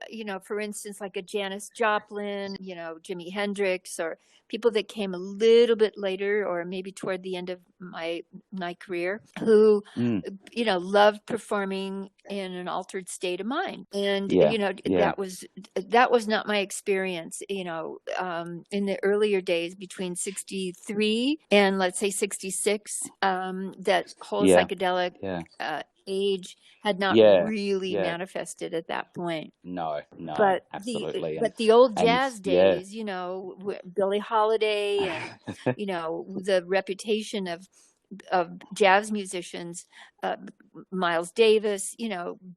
for instance, like a Janis Joplin, Jimi Hendrix, or people that came a little bit later, or maybe toward the end of my career, who, loved performing in an altered state of mind. And, that was not my experience, in the earlier days between 63 and let's say 66, that whole psychedelic age had not really manifested at that point. No, But absolutely. the old jazz days, Billie Holiday and the reputation of jazz musicians, Miles Davis,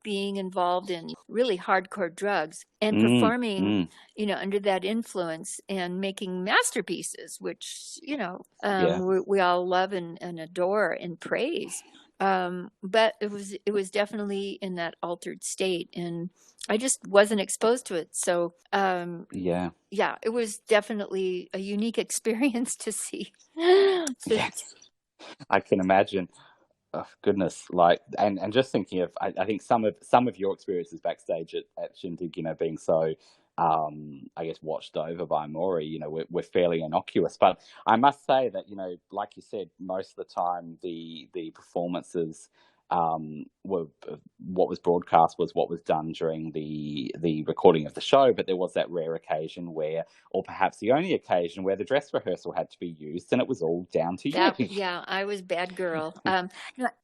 being involved in really hardcore drugs and performing, under that influence and making masterpieces, which, we all love and adore and praise. But it was definitely in that altered state, and I just wasn't exposed to it. So, it was definitely a unique experience to see. Yes. I can imagine. Oh, goodness, and just thinking of, I think some of your experiences backstage at Shindig, being so, I guess, watched over by Maury, we're fairly innocuous. But I must say that, like you said, most of the time the performances what was broadcast was what was done during the recording of the show, but there was that rare occasion where, or perhaps the only occasion, where the dress rehearsal had to be used, and it was all down to you. Yeah, I was bad girl.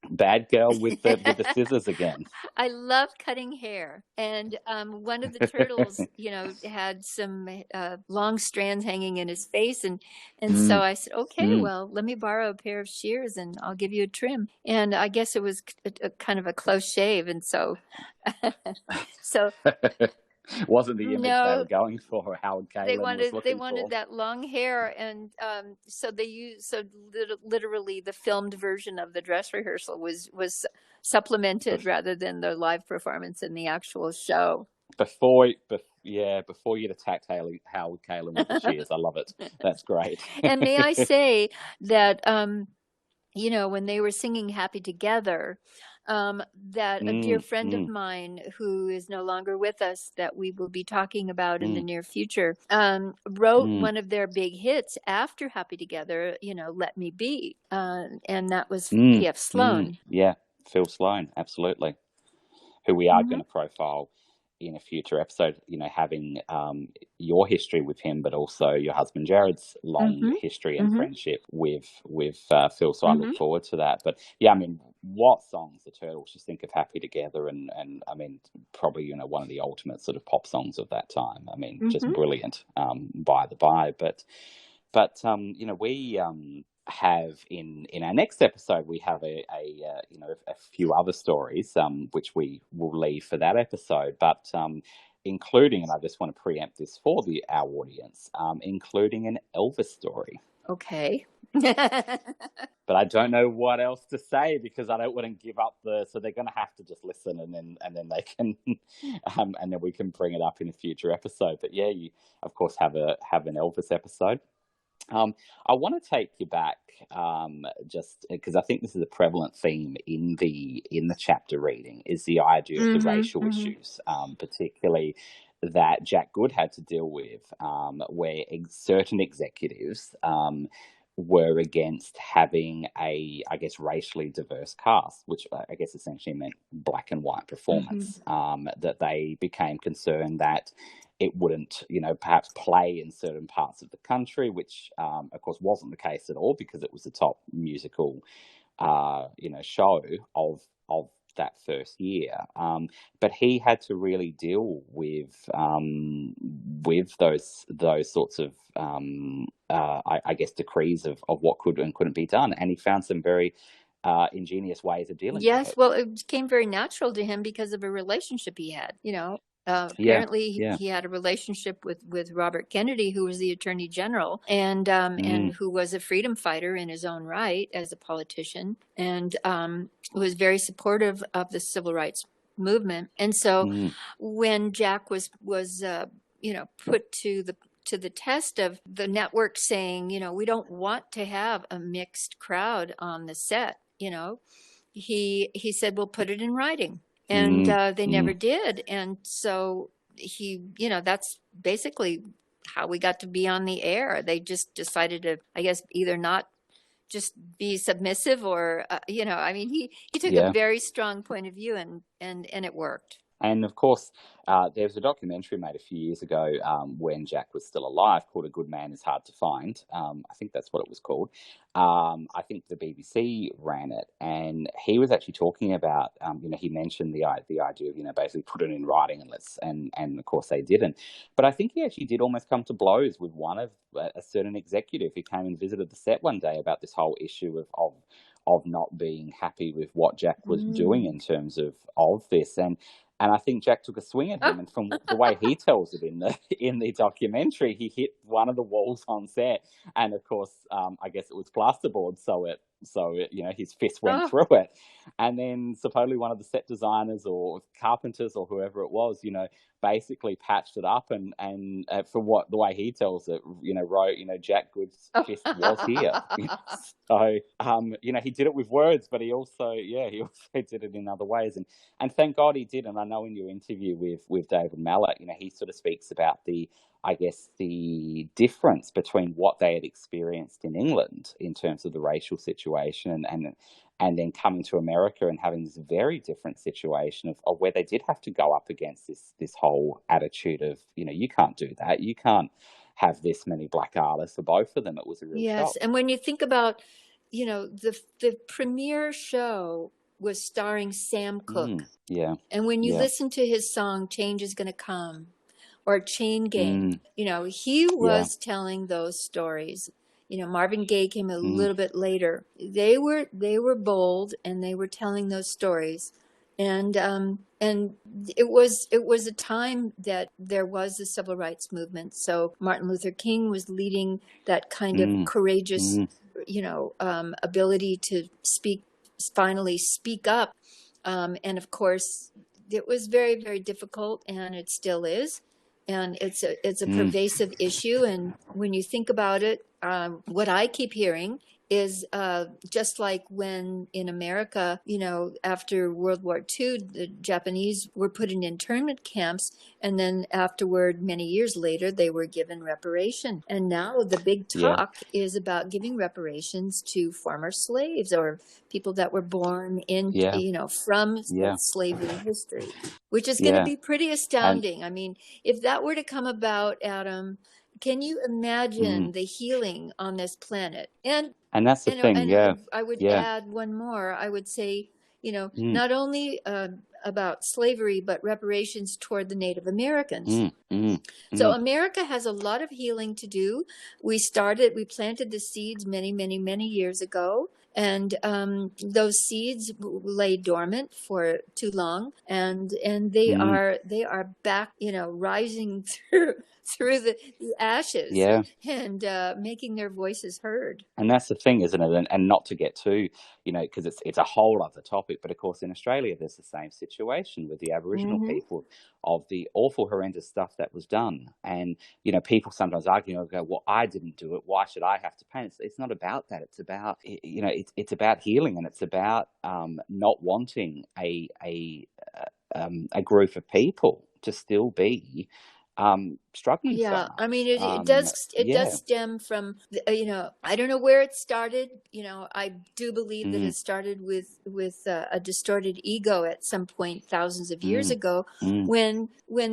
Bad girl with the scissors again. I love cutting hair, and one of the turtles, had some long strands hanging in his face, and so I said, okay, well, let me borrow a pair of shears, and I'll give you a trim. And I guess it was a kind of a close shave, and so Wasn't the image they no, were going for. Howard Kalen they was wanted looking for. that long hair, and so they used literally the filmed version of the dress rehearsal was supplemented rather than the live performance in the actual show. Before you'd attacked Howard Kalen with the shears. I love it. That's great. And may I say that when they were singing Happy Together, that a dear friend of mine who is no longer with us, that we will be talking about in the near future, wrote one of their big hits after Happy Together, Let Me Be. And that was P.F. Sloan. Yeah, Phil Sloan, absolutely. Who we are going to profile in a future episode, having your history with him, but also your husband Jared's long history and friendship with Phil. So I look forward to that. But yeah, I mean, what songs the Turtles just think of Happy Together, and I mean, probably one of the ultimate sort of pop songs of that time. I mean, just brilliant. By the by, but we have in our next episode, we have a few other stories which we will leave for that episode, but including, and I just want to preempt this for our audience, including an Elvis story. Okay. But I don't know what else to say, because I don't want to give up so they're going to have to just listen, and then they can and then we can bring it up in a future episode. But yeah, you of course have an Elvis episode. I want to take you back, just because I think this is a prevalent theme in the chapter reading, is the idea of the racial issues, particularly that Jack Good had to deal with, where certain executives were against having a, I guess, racially diverse cast, which I guess essentially meant black and white performance, that they became concerned that it wouldn't, perhaps play in certain parts of the country, which, of course, wasn't the case at all, because it was the top musical, show of that first year. But he had to really deal with those sorts of, I guess, decrees of what could and couldn't be done. And he found some very ingenious ways of dealing with it. Yes, well, it came very natural to him because of a relationship he had, apparently he had a relationship with Robert Kennedy, who was the Attorney General, and who was a freedom fighter in his own right as a politician, and was very supportive of the civil rights movement. And so when Jack was put to the test of the network saying, we don't want to have a mixed crowd on the set, he said, well, put it in writing. And they never did. And so that's basically how we got to be on the air. They just decided to, I guess, either not just be submissive or, he took a very strong point of view, and it worked. And of course, there was a documentary made a few years ago when Jack was still alive, called A Good Man Is Hard to Find. I think that's what it was called. I think the BBC ran it, and he was actually talking about, he mentioned the idea of, basically put it in writing and of course they didn't. But I think he actually did almost come to blows with one of a certain executive who came and visited the set one day about this whole issue of not being happy with what Jack was doing in terms of this. And I think Jack took a swing at him, and from the way he tells it in the documentary, he hit one of the walls on set, and of course, I guess it was plasterboard, so his fist went through it, and then supposedly one of the set designers or carpenters or whoever it was, basically patched it up, and from the way he tells it, wrote, Jack Good's fist was here. So, he did it with words, but he also did it in other ways, and thank God he did. And I know in your interview with David Mallet, he sort of speaks about the difference between what they had experienced in England in terms of the racial situation and then coming to America and having this very different situation of where they did have to go up against this whole attitude of, you can't do that. You can't have this many black artists. For both of them, it was a real Yes, shock. and when you think about, the premiere show was starring Sam Cooke. Yeah. And when you Yeah. listen to his song, Change is Gonna Come, or Chain Gang, he was telling those stories. Marvin Gaye came a little bit later. They were bold, and they were telling those stories. And it was a time that there was the civil rights movement. So Martin Luther King was leading that kind of courageous, ability to finally speak up. And of course, it was very, very difficult, and it still is. And it's a pervasive issue. And when you think about it, what I keep hearing is just like when in America, after World War II, the Japanese were put in internment camps, and then afterward, many years later, they were given reparation. And now the big talk is about giving reparations to former slaves or people that were born in, from slavery history, which is going to be pretty astounding. I mean, if that were to come about, Adam, can you imagine the healing on this planet? And that's the thing, and I would add one more. I would say, not only about slavery, but reparations toward the Native Americans. So America has a lot of healing to do. We planted the seeds many, many, many years ago. And those seeds lay dormant for too long, and they are back, rising through the ashes, and making their voices heard. And that's the thing, isn't it? And not to get too, because it's a whole other topic. But of course, in Australia, there's the same situation with the Aboriginal people of the awful, horrendous stuff that was done. And, people sometimes argue, go, well, I didn't do it. Why should I have to pay? It's not about that. It's about, it's about healing, and it's about not wanting a group of people to still be struggling from. I mean, it does stem from, I don't know where it started. I do believe that it started with a distorted ego at some point thousands of years ago, when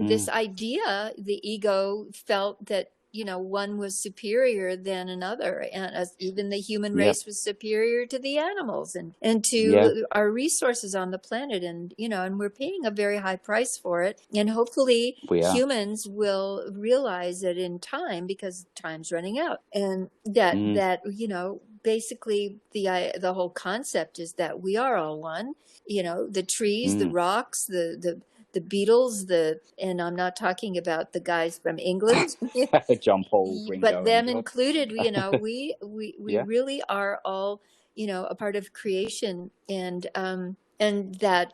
this idea, the ego felt that, one was superior than another, and even the human race was superior to the animals and to our resources on the planet, and and we're paying a very high price for it, and hopefully humans will realize it in time, because time's running out, and that basically the whole concept is that we are all one. The trees, the rocks, the Beatles, and I'm not talking about the guys from England, John Paul, Ringo, but them included. We really are all, a part of creation, and that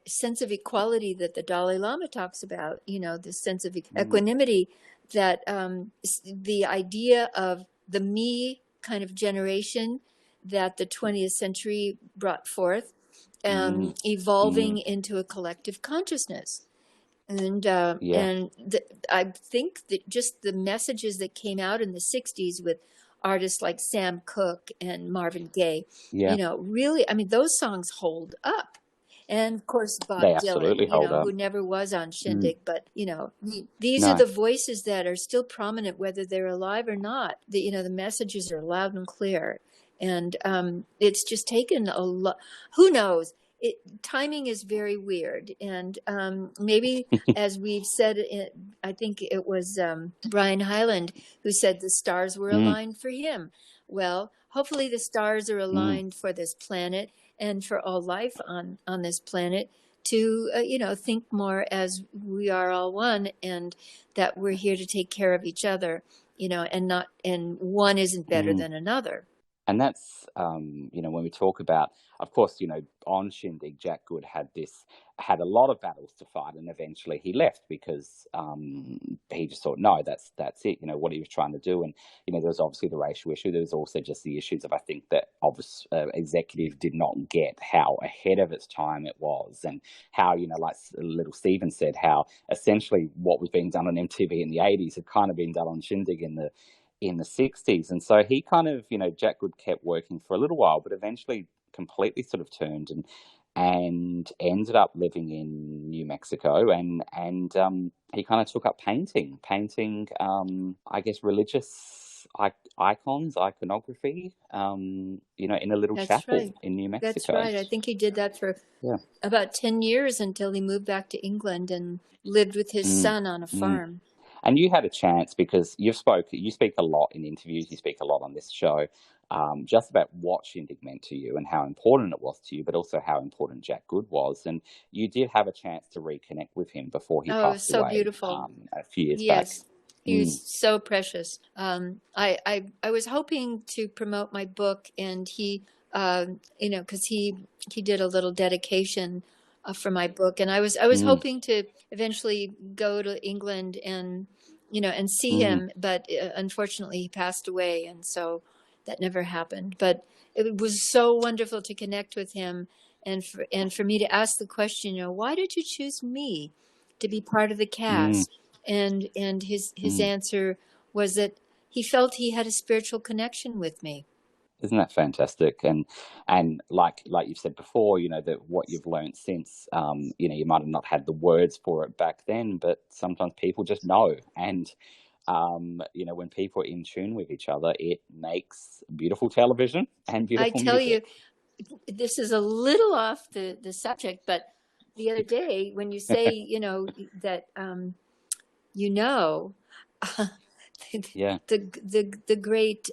sense of equality that the Dalai Lama talks about. The sense of equanimity, that the idea of the me kind of generation that the 20th century brought forth. Evolving into a collective consciousness, and I think that just the messages that came out in the '60s with artists like Sam Cooke and Marvin Gaye, really, I mean, those songs hold up. And of course, Bob Dylan, who never was on Shindig, but these are the voices that are still prominent, whether they're alive or not. The messages are loud and clear. And it's just taken a lot. Who knows? Timing is very weird. And maybe, as we've said, I think it was Brian Hyland who said the stars were aligned for him. Well, hopefully the stars are aligned for this planet and for all life on this planet to, think more as we are all one, and that we're here to take care of each other, and one isn't better than another. And that's, when we talk about, of course, on Shindig, Jack Good had a lot of battles to fight, and eventually he left because he just thought, no, that's it, what he was trying to do. And, there was obviously the racial issue. There was also just the issues of, I think, that executive did not get how ahead of its time it was, and how, like little Stephen said, how essentially what was being done on MTV in the 80s had kind of been done on Shindig in the 60s. And so he kind of, Jack Good kept working for a little while, but eventually completely sort of turned and ended up living in New Mexico, and he kind of took up painting, I guess religious icons, iconography, you know, in a little That's chapel right. in New Mexico. That's right. I think he did that for about 10 years until he moved back to England and lived with his son on a farm. And you had a chance, because you speak a lot in interviews, you speak a lot on this show, just about what Shindig meant to you and how important it was to you, but also how important Jack Good was. And you did have a chance to reconnect with him before he passed so away. beautiful. A few years back. Yes, he was so precious. I was hoping to promote my book, and he, you know, because he did a little dedication for my book, and I was hoping to eventually go to England and, you know, and see him, but unfortunately he passed away, and so that never happened. But it was so wonderful to connect with him, and for me to ask the question, you know, why did you choose me to be part of the cast? And his answer was that he felt he had a spiritual connection with me. Isn't that fantastic? And like you've said before, you know, that what you've learned since, you know, you might have not had the words for it back then, but sometimes people just know. And, you know, when people are in tune with each other, it makes beautiful television and beautiful music. I tell you, this is a little off the subject, but the other day when you say, you know, that, you know, the great,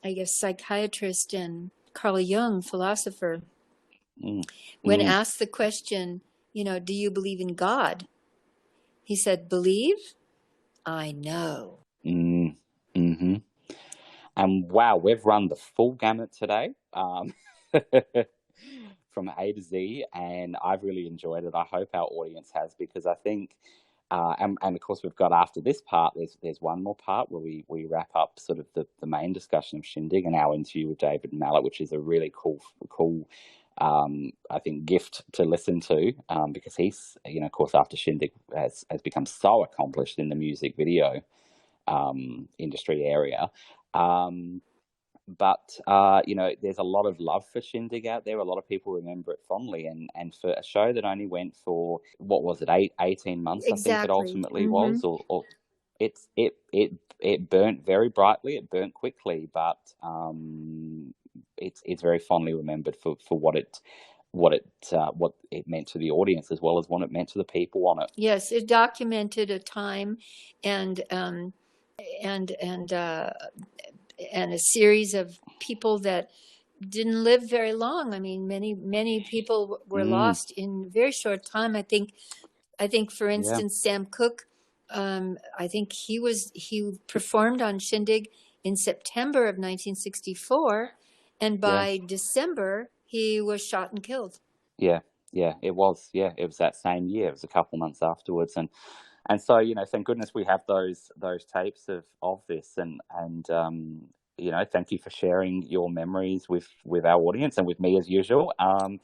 I guess, psychiatrist and Carl Jung, philosopher, when asked the question, you know, do you believe in God? He said, believe? I know. And wow, we've run the full gamut today, from A to Z, and I've really enjoyed it. I hope our audience has, because I think, and of course we've got, after this part, there's one more part where we wrap up sort of the main discussion of Shindig and our interview with David Mallet, which is a really cool I think gift to listen to, because he's, you know, of course, after Shindig has become so accomplished in the music video industry area. But, you know, there's a lot of love for Shindig out there. A lot of people remember it fondly. And for a show that only went for, what was it, 18 months, I think it ultimately was, or it burnt very brightly, it burnt quickly, but it's very fondly remembered for what it meant to the audience, as well as what it meant to the people on it. Yes, it documented a time and a series of people that didn't live very long. I mean, many people were lost in a very short time. I think, for instance, Sam Cooke, I think he performed on Shindig in September of 1964, and by December he was shot and killed. Yeah, it was that same year. It was a couple months afterwards, and so, you know, thank goodness we have those tapes of this, and you know, thank you for sharing your memories with our audience and with me as usual. And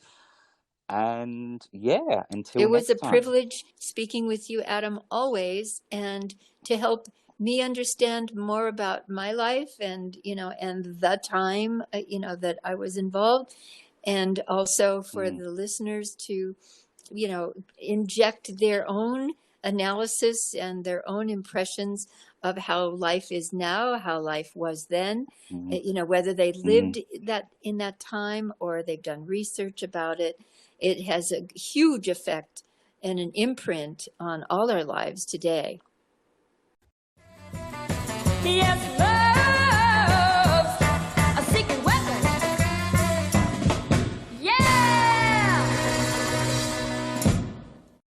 until it was next a time. Privilege speaking with you, Adam, always, and to help me understand more about my life and, you know, and the time, you know, that I was involved, and also for the listeners to, you know, inject their own analysis and their own impressions of how life is now, how life was then, you know, whether they lived in that time or they've done research about it. It has a huge effect and an imprint on all our lives today. Yes,